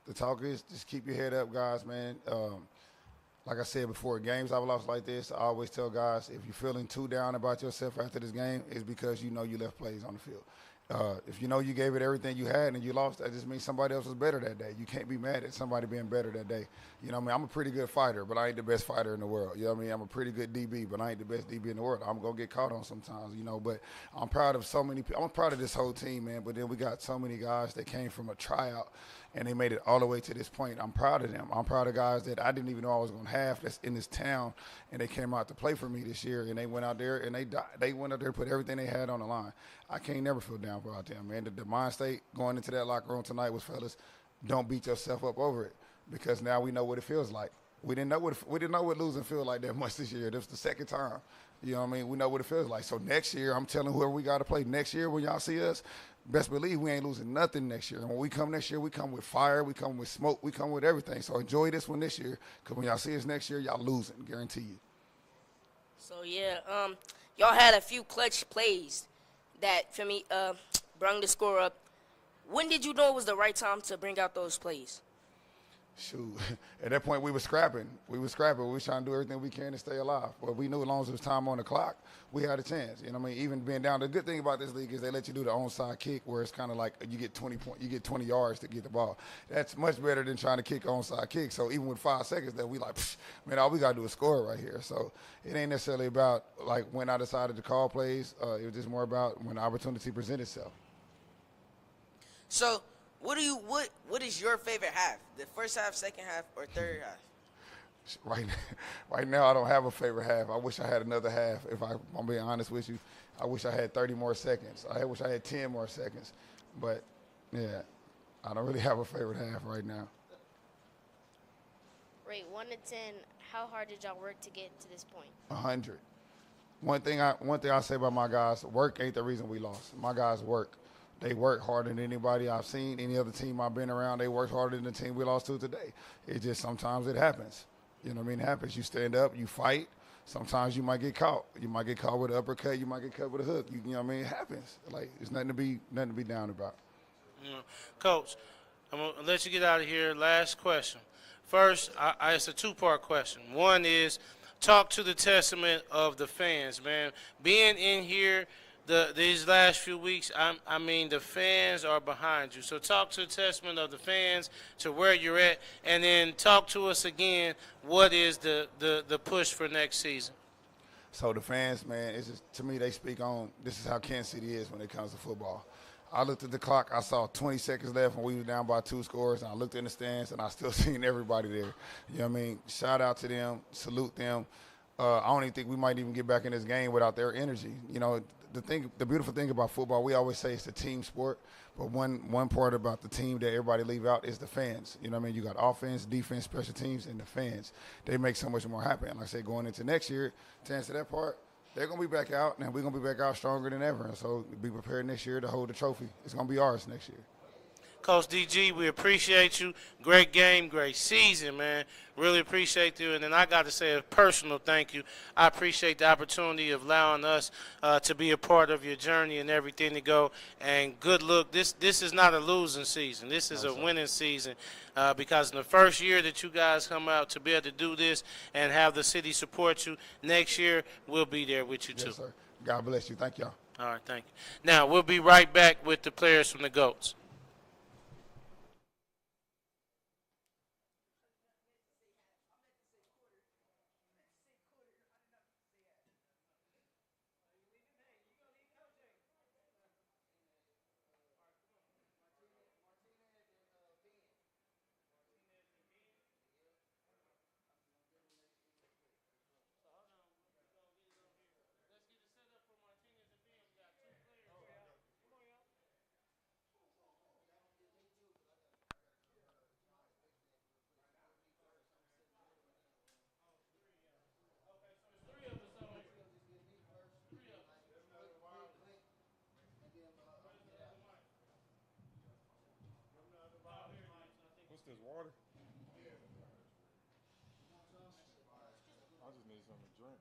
The talk is just keep your head up, guys, man. Like I said before, games I've lost like this, I always tell guys, if you're feeling too down about yourself after this game, it's because you left plays on the field. If you gave it everything you had and you lost, that just means somebody else was better that day. You can't be mad at somebody being better that day. I'm a pretty good fighter, but I ain't the best fighter in the world. I'm a pretty good DB, but I ain't the best DB in the world. I'm going to get caught on sometimes, but I'm proud of so many people. I'm proud of this whole team, man, but then we got so many guys that came from a tryout and they made it all the way to this point. I'm proud of them. I'm proud of guys that I didn't even know I was going to have that's in this town, and they came out to play for me this year, and they went out there and they went out there and put everything they had on the line. I can't never feel down about them, man. The mind state going into that locker room tonight was, fellas, don't beat yourself up over it, because now we know what it feels like. We didn't know what losing feel like that much this year. This was the second time. You know what I mean? We know what it feels like. So next year, I'm telling whoever we got to play next year when y'all see us, best believe we ain't losing nothing next year. And when we come next year, we come with fire, we come with smoke, we come with everything. So enjoy this one this year, because when y'all see us next year, y'all losing, guarantee you. So, yeah, y'all had a few clutch plays that, for me, brung the score up. When did you know it was the right time to bring out those plays? Shoot, at that point we were scrapping. We were trying to do everything we can to stay alive. But we knew as long as it was time on the clock, we had a chance. You know what I mean? Even being down, the good thing about this league is they let you do the onside kick, where it's kind of like you get 20 yards to get the ball. That's much better than trying to kick onside kick. So even with 5 seconds, that we like, man, all we gotta do is score right here. So it ain't necessarily about like when I decided to call plays. It was just more about when the opportunity presented itself. So, what is your favorite half? The first half, second half, or third half? Right now, I don't have a favorite half. I wish I had another half. If I'm being honest with you, I wish I had 30 more seconds. I wish I had 10 more seconds. But yeah, I don't really have a favorite half right now. Rate 1 to 10. How hard did y'all work to get to this point? 100. One thing I say about my guys: work ain't the reason we lost. My guys work. They work harder than anybody I've seen. Any other team I've been around, they work harder than the team we lost to today. It just sometimes it happens. You know what I mean? It happens. You stand up, you fight. Sometimes you might get caught. You might get caught with an uppercut. You might get caught with a hook. You know what I mean? It happens. Like, it's nothing to be down about. Coach, I'm going to let you get out of here. Last question. First, it's a two-part question. One is talk to the testament of the fans, man. Being in here these last few weeks, I mean, the fans are behind you. So talk to the testament of the fans, to where you're at, and then talk to us again. What is the push for next season? So the fans, man, it's just, to me, they speak on this is how Kansas City is when it comes to football. I looked at the clock. I saw 20 seconds left when we were down by 2 scores, and I looked in the stands, and I still seen everybody there. You know what I mean? Shout out to them. Salute them. I don't even think we might even get back in this game without their energy. You know, the beautiful thing about football, we always say it's a team sport, but one part about the team that everybody leave out is the fans. You know what I mean? You got offense, defense, special teams, and the fans. They make so much more happen. Like I said, going into next year, to answer that part, they're going to be back out, and we're going to be back out stronger than ever. And so be prepared next year to hold the trophy. It's going to be ours next year. Coach DG, we appreciate you. Great game, great season, man. Really appreciate you. And then I got to say a personal thank you. I appreciate the opportunity of allowing us to be a part of your journey and everything to go. And good luck. This is not a losing season. This is a winning season because in the first year that you guys come out to be able to do this and have the city support you, next year we'll be there with you too. Yes, sir. God bless you. Thank y'all. All right, thank you. Now, we'll be right back with the players from the GOATs. What's this, water? I just need something to drink.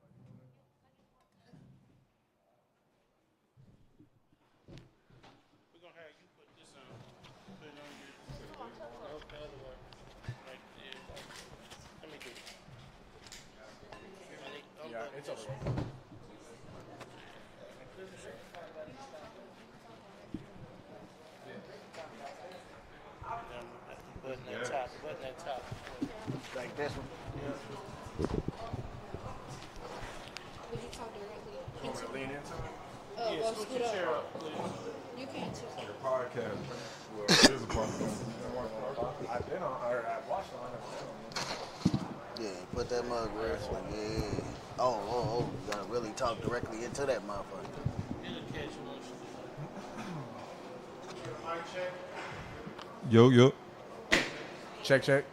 We're going to have you put this on. Put it on your the other way. Right there. Let me do it. Yeah, it's over. Button that top. Like this one? Yeah. Would you talk directly? You want me to lean into it? Yeah, Well, scoot scoot your chair up. up, please. You can too. Like a podcast. Well, it is a podcast. I've been on, or I watched on it. Yeah, put that mug where it's like, yeah. Oh, you gotta really talk directly into that motherfucker. It'll catch you once you do it. Mic check. Yo. Check.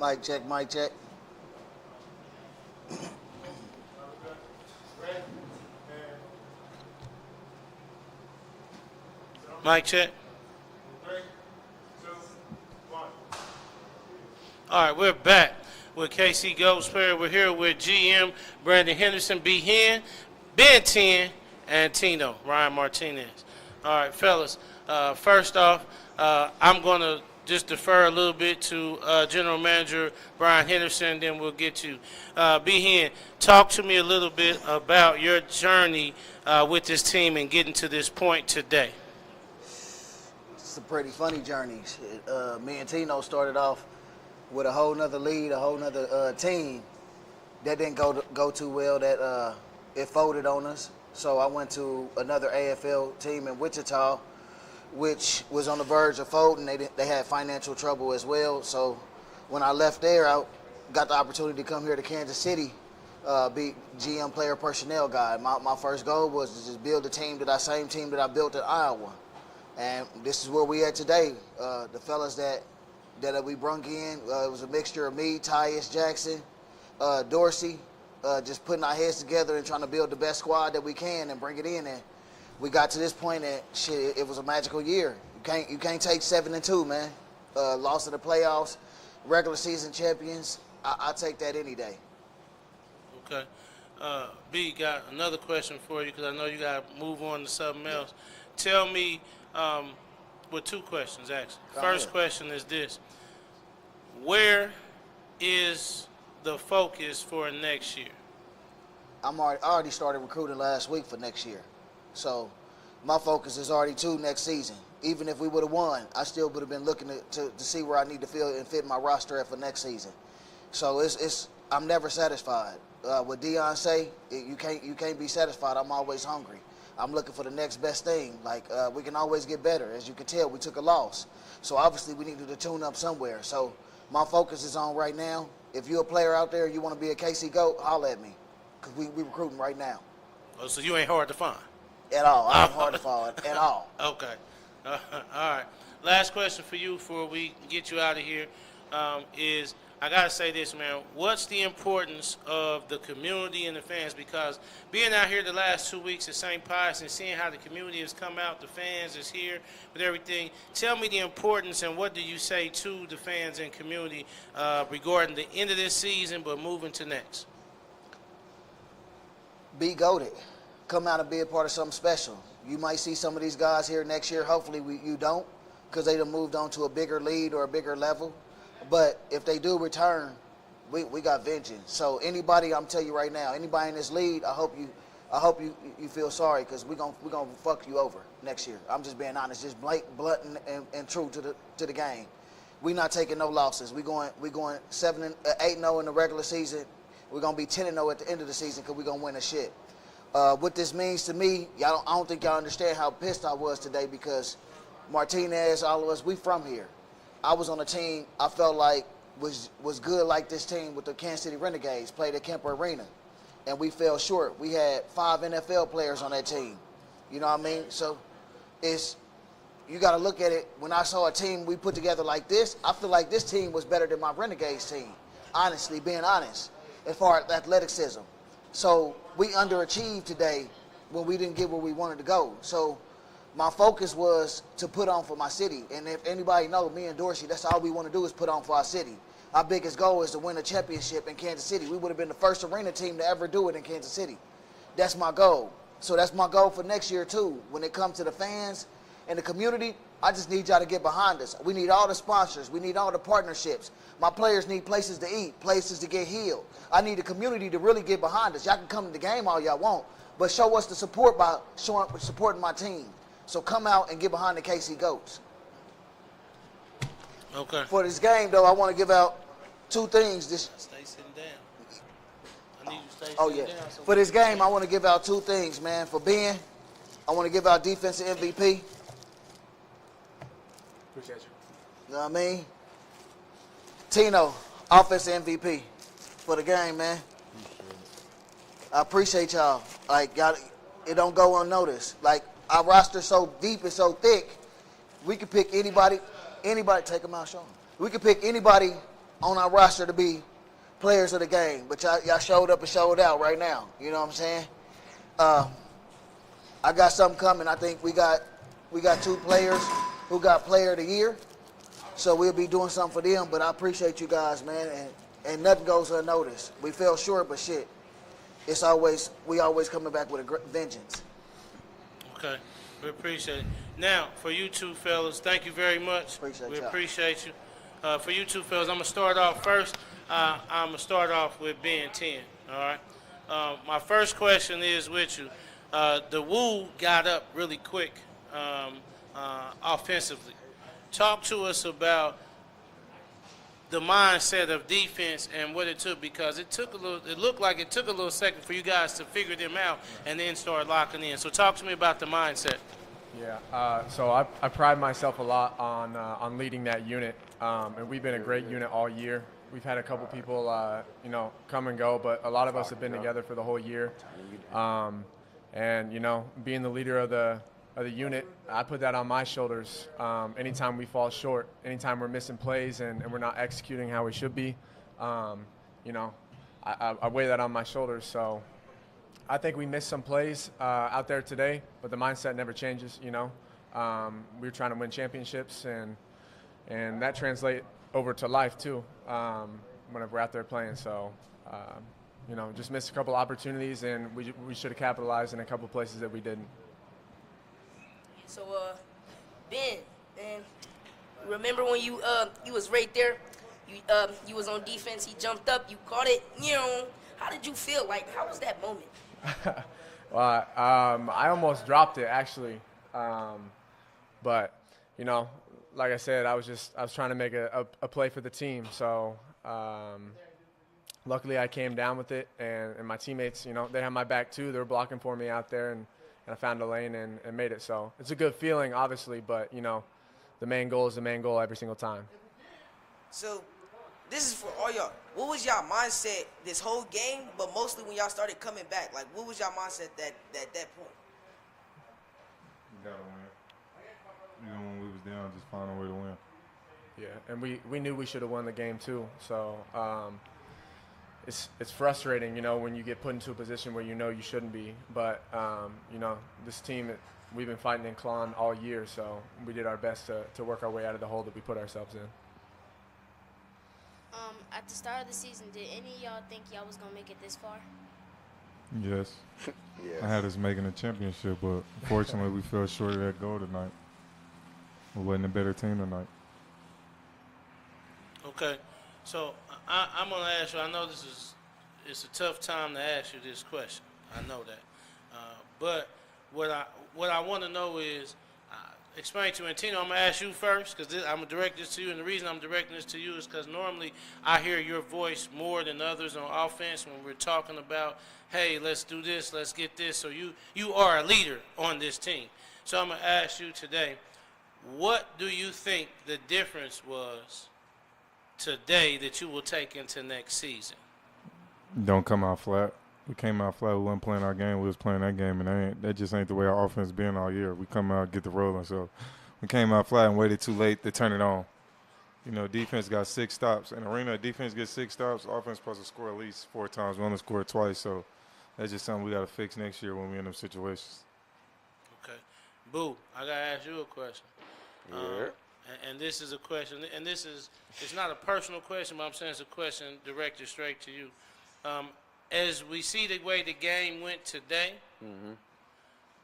Mic check. Mic check. 3, 2, 1. All right, we're back with KC Goats Player. We're here with GM Brandon Henderson, B. Hen, Ben 10, and Tino, Ryan Martinez. All right, fellas, first off, I'm going to just defer a little bit to General Manager Brian Henderson, then we'll get to B. Hen. Talk to me a little bit about your journey with this team and getting to this point today. It's a pretty funny journey. Me and Tino started off with a whole nother lead, a whole nother team. That didn't go too well. That it folded on us. So I went to another AFL team in Wichita, which was on the verge of folding. They had financial trouble as well. So when I left there, I got the opportunity to come here to Kansas City, be GM player personnel guy. My first goal was to just build the same team that I built at Iowa. And this is where we at today. The fellas that we brung in, it was a mixture of me, Tyus Jackson, Dorsey, just putting our heads together and trying to build the best squad that we can and bring it in. And we got to this point that shit, it was a magical year. You can't take 7-2, man. Lost in the playoffs, regular season champions. I take that any day. Okay. B, got another question for you because I know you got to move on to something else. Tell me, with two questions actually. First question is this: where is the focus for next year? I already started recruiting last week for next year. So my focus is already to next season. Even if we would have won, I still would have been looking to see where I need to feel and fit my roster at for next season. So I'm never satisfied. What Deion say, you can't be satisfied. I'm always hungry. I'm looking for the next best thing. Like we can always get better. As you can tell, we took a loss. So obviously we needed to tune up somewhere. So my focus is on right now. If you're a player out there, you want to be a KC GOAT, holler at me. Because we recruiting right now. Oh, so you ain't hard to find? At all. I ain't hard to find at all. Okay. All right. Last question for you before we get you out of here is, I got to say this, man. What's the importance of the community and the fans? Because being out here the last 2 weeks at St. Pius and seeing how the community has come out, the fans is here with everything. Tell me the importance and what do you say to the fans and community regarding the end of this season but moving to next? Be goated. Come out and be a part of something special. You might see some of these guys here next year. Hopefully you don't, because they done moved on to a bigger lead or a bigger level. But if they do return, we got vengeance. So anybody, I'm telling you right now, anybody in this league, I hope you feel sorry, because we gonna fuck you over next year. I'm just being honest, just blunt and true to the game. We not taking no losses. We going 8-0 in the regular season. We're gonna be 10-0 at the end of the season because we're gonna win a shit. What this means to me, I don't think y'all understand how pissed I was today, because Martinez, all of us, we from here. I was on a team I felt like was good like this team with the Kansas City Renegades, played at Kemper Arena, and we fell short. We had 5 NFL players on that team. You know what I mean? So you got to look at it. When I saw a team we put together like this, I feel like this team was better than my Renegades team, honestly, being honest, as far as athleticism. So we underachieved today when we didn't get where we wanted to go. So my focus was to put on for my city. And if anybody knows, me and Dorsey, that's all we want to do is put on for our city. Our biggest goal is to win a championship in Kansas City. We would have been the first arena team to ever do it in Kansas City. That's my goal. So that's my goal for next year too. When it comes to the fans and the community, I just need y'all to get behind us. We need all the sponsors. We need all the partnerships. My players need places to eat, places to get healed. I need the community to really get behind us. Y'all can come to the game all y'all want, but show us the support by supporting my team. So come out and get behind the KC Goats. Okay. For this game, though, I want to give out 2 things. Stay sitting down. I need you to stay sitting down. So for this game, I want to give out 2 things, man. For Ben, I want to give out defensive MVP. Appreciate you. You know what I mean? Tino, offensive MVP for the game, man. I appreciate y'all. Like, y'all, it don't go unnoticed. Like, our roster so deep and so thick, we can pick anybody, take them out, show them. We can pick anybody on our roster to be players of the game, but y'all showed up and showed out right now. You know what I'm saying? I got something coming. I think we got We got 2 players who got Player of the Year, so we'll be doing something for them. But I appreciate you guys, man, and nothing goes unnoticed. We fell short, but shit, we always coming back with a vengeance. Okay, we appreciate it. Now, for you two fellas, thank you very much. We y'all. appreciate you. For you two fellas, I'm going to start off first. I'm going to start off with Ben 10, all right? My first question is with you. The Woo got up really quick offensively. Talk to us about the mindset of defense and what it took, because it looked like it took a little second for you guys to figure them out and then start locking in. So talk to me about the mindset. Yeah, so I pride myself a lot on leading that unit, and we've been a great unit all year. We've had a couple people, come and go, but a lot of us have been together for the whole year. And being the leader of the unit, I put that on my shoulders. Anytime we fall short, anytime we're missing plays and we're not executing how we should be, I weigh that on my shoulders. So I think we missed some plays out there today, but the mindset never changes. We're trying to win championships, and that translates over to life too. Whenever we're out there playing, so just missed a couple opportunities, and we should have capitalized in a couple places that we didn't. So, Ben, man, remember when you was right there? You was on defense. He jumped up. You caught it. How did you feel? Like, how was that moment? Well, I almost dropped it actually, but like I said, I was trying to make a play for the team. So luckily I came down with it, and my teammates, they had my back too. They were blocking for me out there, and I found a lane and made it. So it's a good feeling, obviously, but the main goal is the main goal every single time. So this is for all y'all. What was y'all mindset this whole game, but mostly when y'all started coming back? Like, what was y'all mindset at that point? We gotta win. When we was down, just find a way to win. Yeah, and we knew we should have won the game too. So it's frustrating, when you get put into a position where you shouldn't be. But this team, we've been fighting and clawing all year, so we did our best to work our way out of the hole that we put ourselves in. At the start of the season, did any of y'all think y'all was gonna make it this far? Yes. Yes. I had us making a championship, but unfortunately we fell short of that goal tonight. We wasn't a better team tonight. Okay, so I'm going to ask you, I know it's a tough time to ask you this question. I know that. But what I want to know is, explain to you, and Tino, I'm going to ask you first, because I'm going to direct this to you, and the reason I'm directing this to you is because normally I hear your voice more than others on offense when we're talking about, hey, let's do this, let's get this. So you are a leader on this team. So I'm going to ask you today, what do you think the difference was today that you will take into next season? Don't come out flat. We came out flat. We wasn't playing our game. We was playing that game, and that just ain't the way our offense been all year. We come out, get the rolling. So we came out flat and waited too late to turn it on. Defense got 6 stops. In arena, defense gets 6 stops. Offense supposed to score at least 4 times. We only scored twice. So that's just something we got to fix next year when we in them situations. Okay. Boo, I got to ask you a question. Yeah. And this is a question, and it's not a personal question, but I'm saying it's a question directed straight to you. As we see the way the game went today,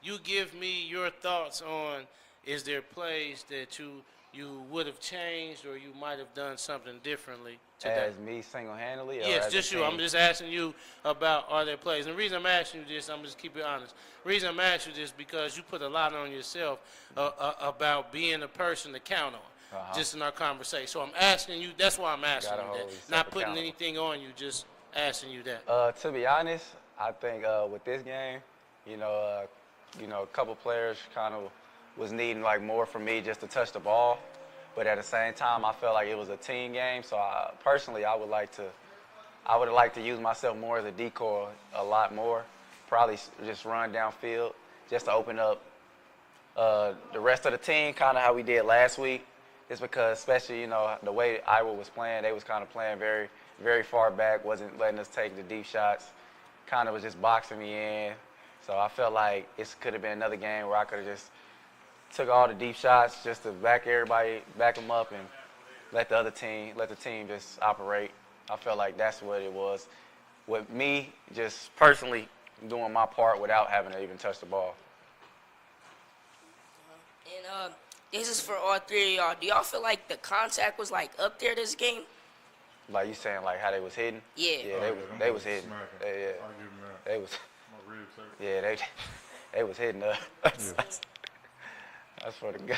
you give me your thoughts on, is there plays that you would have changed or you might have done something differently today? As me single-handedly? Yes, as just a you. team? I'm just asking you about, are there plays? And the reason I'm asking you this, I'm just keep it honest. The reason I'm asking you this because you put a lot on yourself about being a person to count on, just in our conversation. So I'm asking you, that's why I'm asking you that. Not putting anything on you, just asking you that. To be honest, I think with this game, a couple players kind of was needing more from me just to touch the ball. But at the same time, I felt like it was a team game. So personally, I would have liked to use myself more as a decoy a lot more. Probably just run downfield just to open up the rest of the team, kind of how we did last week. It's because, especially, the way Iowa was playing, they was kind of playing very, very far back, wasn't letting us take the deep shots, kind of was just boxing me in. So I felt like it could have been another game where I could have just took all the deep shots just to back them up, and let the team just operate. I felt like that's what it was. With me, just personally doing my part without having to even touch the ball. And this is for all three of y'all. Do y'all feel like the contact was like up there this game? Like you saying, like how they was hitting? Yeah. Yeah, they was hitting. They was. Yeah, they was hitting us. That's for the guy.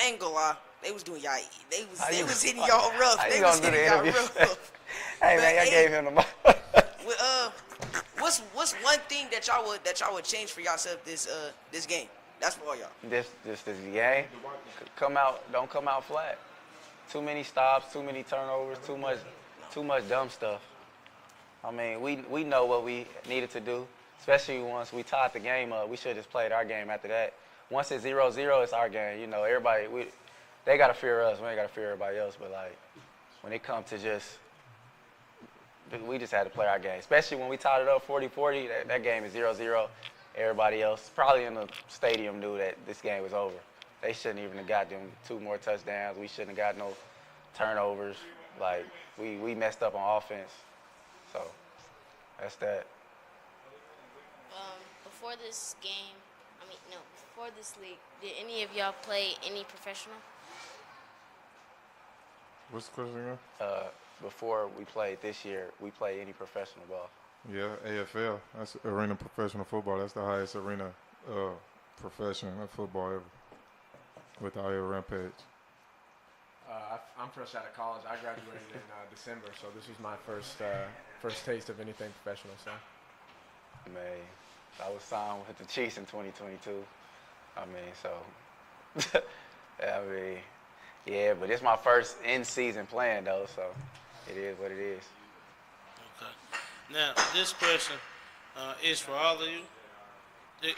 I ain't gonna lie. They was doing y'all. They was hitting y'all rough. How They you was gonna do hitting the y'all interview? rough. Hey man, I gave him the mic. What's one thing that y'all would change for yourself this game? That's for all y'all. This game, don't come out flat. Too many stops, too many turnovers, too much dumb stuff. I mean, we know what we needed to do, especially once we tied the game up. We should have just played our game after that. Once it's 0-0, it's our game. You know, everybody, they got to fear us. We ain't got to fear everybody else. But, like, when it comes to we just had to play our game. Especially when we tied it up 40-40, that game is 0-0. Everybody else, probably in the stadium, knew that this game was over. They shouldn't even have got them 2 more touchdowns. We shouldn't have got no turnovers. Like, we messed up on offense. So, that's that. Before this game, before this league, did any of y'all play any professional? What's the question again? Before we played this year, we played any professional ball. Yeah, AFL. That's arena professional football. That's the highest arena profession of football ever. With the IO Rampage. I'm fresh out of college. I graduated in December, so this was my first taste of anything professional. So, I mean, I was signed with the Chiefs in 2022. I mean, so yeah, but it's my first in-season playing though, so it is what it is. Okay. Now, this question is for all of you.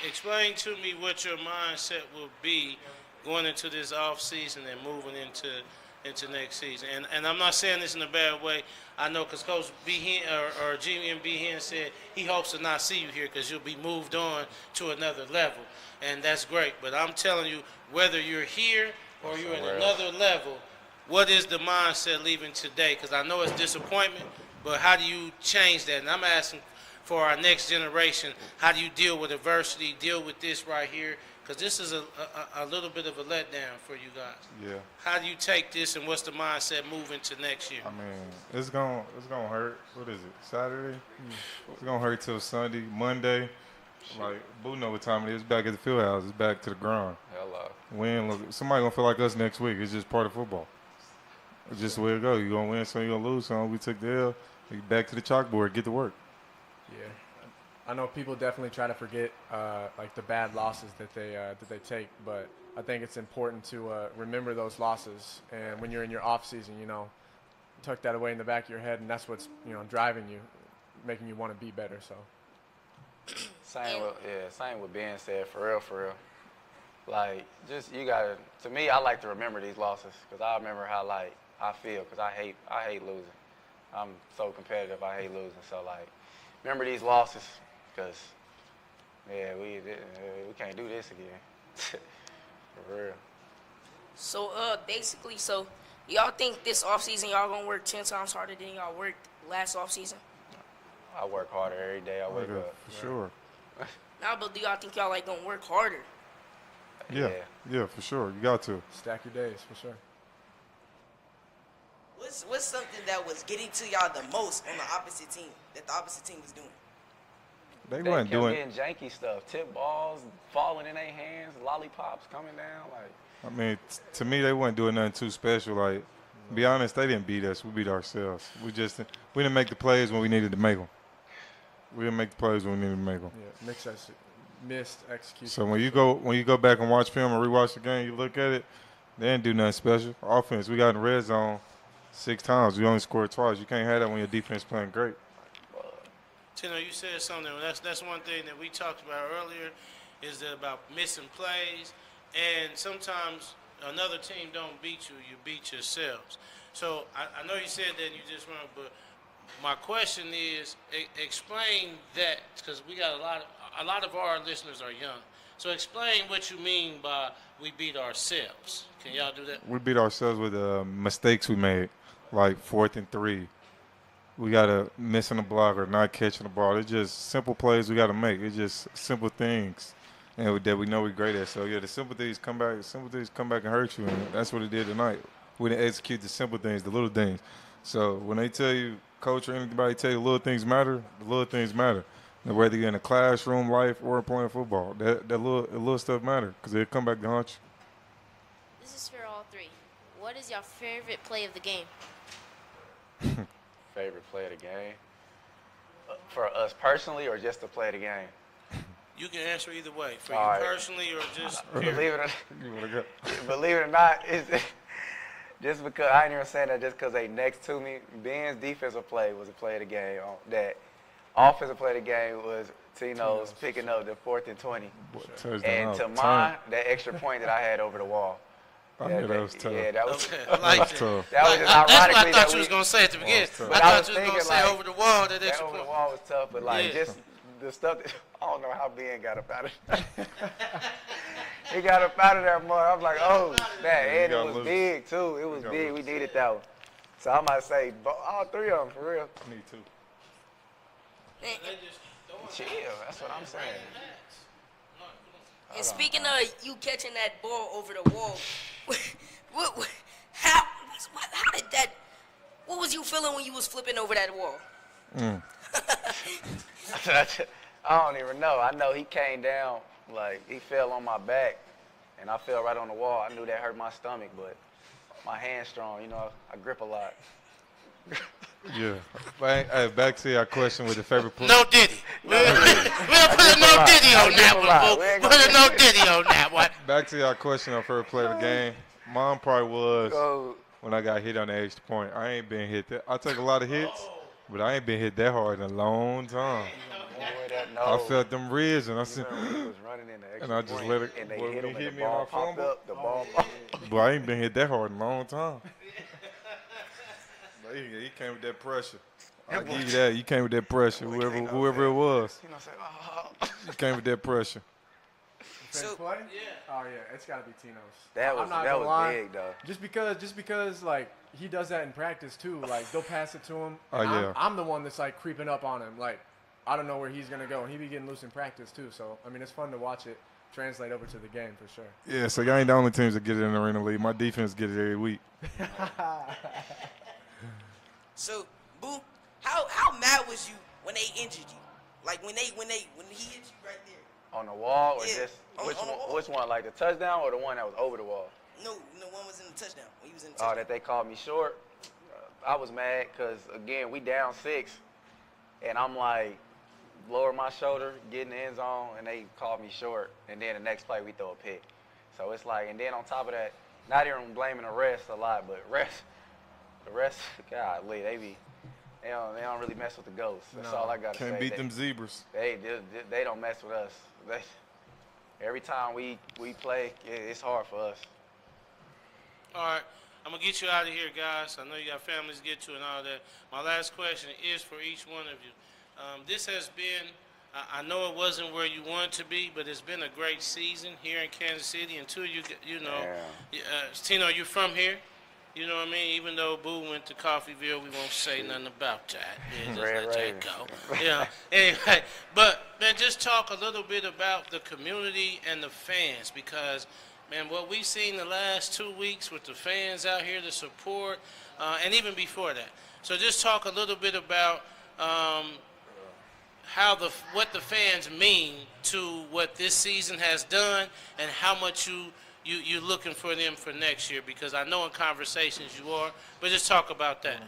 Explain to me what your mindset will be going into this off season and moving into next season. And I'm not saying this in a bad way. I know because Coach B. Hen, or GM B. Hen said he hopes to not see you here because you'll be moved on to another level. And that's great. But I'm telling you, whether you're here or you're in another level, what is the mindset leaving today? Because I know it's disappointment, but how do you change that? And I'm asking for our next generation, how do you deal with adversity, deal with this right here? Because this is a little bit of a letdown for you guys. Yeah. How do you take this, and what's the mindset moving to next year? I mean, it's gonna hurt. What is it? Saturday? It's gonna hurt till Sunday, Monday. Like Boo know what time it is. Back at the field house. It's back to the grind. Hello. Somebody gonna feel like us next week. It's just part of football. It's just the way it goes. You gonna win some, you gonna lose some. We took the L. Back to the chalkboard. Get to work. Yeah. I know people definitely try to forget like the bad losses that they take, but I think it's important to remember those losses. And when you're in your off season, tuck that away in the back of your head, and that's what's driving you, making you want to be better. So. Same with being said, for real. Like, just to me, I like to remember these losses because I remember how I feel because I hate losing. I'm so competitive. I hate losing. So remember these losses. Because, we can't do this again. For real. So, basically, y'all think this offseason y'all going to work 10 times harder than y'all worked last offseason? I work harder every day I wake up. For sure. Now, but do y'all think y'all going to work harder? Yeah, for sure. You got to. Stack your days, for sure. What's something that was getting to y'all the most on the opposite team, that the opposite team was doing? They weren't doing getting janky stuff, tip balls falling in their hands, lollipops coming down. I mean, to me, they weren't doing nothing too special. Like, to be honest, they didn't beat us. We beat ourselves. We didn't make the plays when we needed to make them. We didn't make the plays when we needed to make them. Yeah, missed execution. So when you go back and watch film or rewatch the game, you look at it, they didn't do nothing special. Offense, we got in the red zone 6 times. We only scored twice. You can't have that when your defense playing great. Tino, you said something. That's one thing that we talked about earlier, is that about missing plays, and sometimes another team don't beat you, you beat yourselves. So I know you said that you just wrong, but My question is, explain that, because we got a lot of our listeners are young. So explain what you mean by we beat ourselves. Can y'all do that? We beat ourselves with mistakes we made, like 4th and 3. We got to missing a block or not catching the ball. It's just simple plays we got to make. It's just simple things and that we know we're great at. So, yeah, the simple things come back and hurt you, and that's what it did tonight. We didn't execute the simple things, the little things. So when they tell you, coach or anybody tell you little things matter, the little things matter. And whether you're in a classroom life or playing football, that little stuff matter because it'll come back to haunt you. This is for all three. What is your favorite play of the game? Favorite play of the game? For us personally or just the play of the game? You can answer either way. For All you right. personally or just Believe period. it or not, it's just because I ain't even saying that just because they next to me. Ben's defensive play was a play of the game. That offensive play of the game was Tino's picking up the 4th and 20. And to mine, that extra point that I had over the wall. I knew that was tough. Yeah, that was Okay, I like that. That was just That's what I ironically thought you was going to say at the beginning. I thought you was going to say over the wall. That extra over the point. wall was tough, but like Yeah. just the stuff that I don't know how Ben got up out of there. He got up out of there more. I'm like, oh, that and it was big too. It was big. We needed that one. So I might say all three of them for real. Me too. Chill. That's what I'm saying. And speaking of you catching that ball over the wall, how did that? What was you feeling when you was flipping over that wall? I don't even know. I know he came down, like he fell on my back, and I fell right on the wall. I knew that hurt my stomach, but my hand's strong. You know, I grip a lot. Yeah. Hey, back to your question with the favorite play. No Diddy. We'll put a no Diddy on that one, folks. Put a no Diddy on that one. Back to your question on favorite play of the game. Mine probably was when I got hit on the extra point. I ain't been hit that. I take a lot of hits, but I ain't been hit that hard in a long time. I felt them ribs, and I said, and I just let it. And they Boy, hit when him, he and hit the me and I ball popped fumbled. up. The ball. But I ain't been hit that hard in a long time. But he came with that pressure. I give you that. You came with that pressure. Whoever it was. You came with that pressure. So, play? Yeah. Oh yeah, it's got to be Tino's. That I'm not gonna was lie. big though. Just because like he does that in practice too. Like they'll pass it to him. Oh, And yeah. I'm the one that's like creeping up on him. Like I don't know where he's gonna go, and he be getting loose in practice too. So I mean, it's fun to watch it translate over to the game for sure. Yeah, so y'all ain't the only teams that get it in the Arena League. My defense get it every week. So, Boo, how mad was you when they injured you? Like when he hit you right there? On the wall or Yeah, just on which the one? wall. Which one? Like the touchdown or the one that was over the wall? No, one was in the touchdown. When he was in the Oh, touchdown. that they called me short. I was mad because again we down 6, and I'm like lower my shoulder, get in the end zone, and they called me short. And then the next play we throw a pick. So it's like, and then on top of that, not even blaming the refs a lot, but the refs, golly, they don't really mess with the ghosts. That's all I gotta say. Can't beat them zebras. They don't mess with us. Every time we play, it's hard for us. All right, I'm going to get you out of here, guys. I know you got families to get to and all that. My last question is for each one of you. This has been, I know it wasn't where you want to be, but it's been a great season here in Kansas City. And two, you know, Tino, you from here? You know what I mean? Even though Boo went to Coffeeville, we won't say nothing about that. Yeah, just Red let Ravens. that go. Yeah. Anyway, but man, just talk a little bit about the community and the fans, because man, what we've seen the last 2 weeks with the fans out here to support, and even before that. So just talk a little bit about what the fans mean to what this season has done, and how much you're looking for them for next year, because I know in conversations you are, but just talk about that.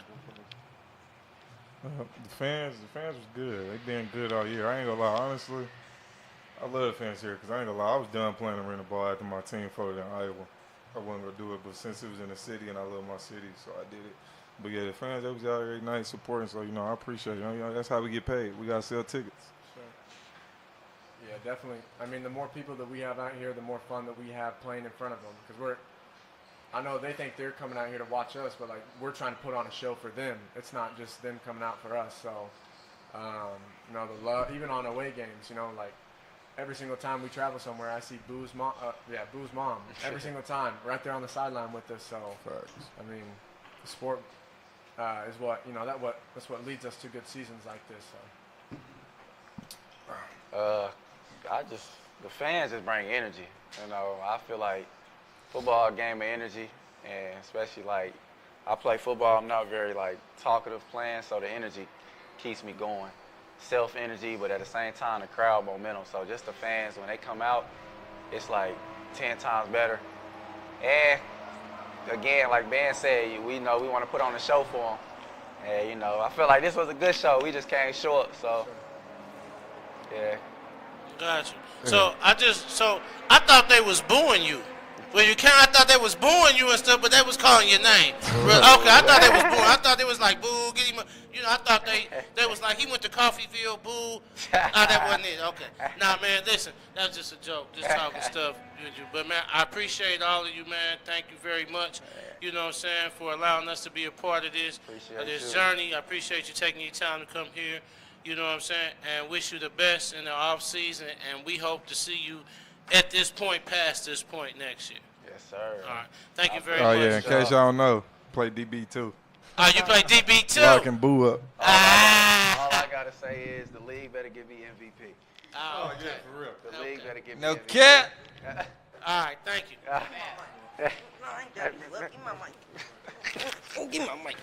The fans was good. They been good all year. I ain't gonna lie, honestly. I love the fans here because I ain't gonna lie. I was done playing arena ball after my team folded in Iowa. I wasn't gonna do it, but since it was in the city and I love my city, so I did it. But yeah, the fans, they was out every night supporting, so I appreciate it. That's how we get paid. We gotta sell tickets. Yeah, definitely. I mean, the more people that we have out here, the more fun that we have playing in front of them. Because I know they think they're coming out here to watch us, but like we're trying to put on a show for them. It's not just them coming out for us. So, you know, the love, even on away games, you know, like every single time we travel somewhere, I see Boo's mom. Boo's mom. Every single time, right there on the sideline with us. So, I mean, the sport is what that's what leads us to good seasons like this. So, the fans just bring energy. You know, I feel like football game of energy, and especially like I play football. I'm not very like talkative playing, so the energy keeps me going. Self energy, but at the same time the crowd momentum. So just the fans when they come out, it's like 10 times better. And again, like Ben said, we know we want to put on a show for them. And you know, I feel like this was a good show. We just came short, so yeah. Gotcha. So I thought they was booing you. When you came, I thought they was booing you and stuff, but they was calling your name. Okay, I thought they was booing. I thought they was like, boo, get him. You know, I thought they was like, he went to Coffeeville, boo. That wasn't it. Okay. Nah, man, listen, that was just a joke, just talking stuff with you. But, man, I appreciate all of you, man. Thank you very much, you know what I'm saying, for allowing us to be a part of this journey. I appreciate you taking your time to come here, you know what I'm saying, and wish you the best in the off season, and we hope to see you at this point, past this point next year. Yes, sir. All right. Thank you very much. Oh, yeah, in case y'all don't know, play DB too. Oh, you play DB too? I can boo up. All I got to say is the league better give me MVP. Oh, yeah, for real. The league better give me No MVP. cap. All right, thank you. No, I ain't got it. Give me my mic. Give me my mic.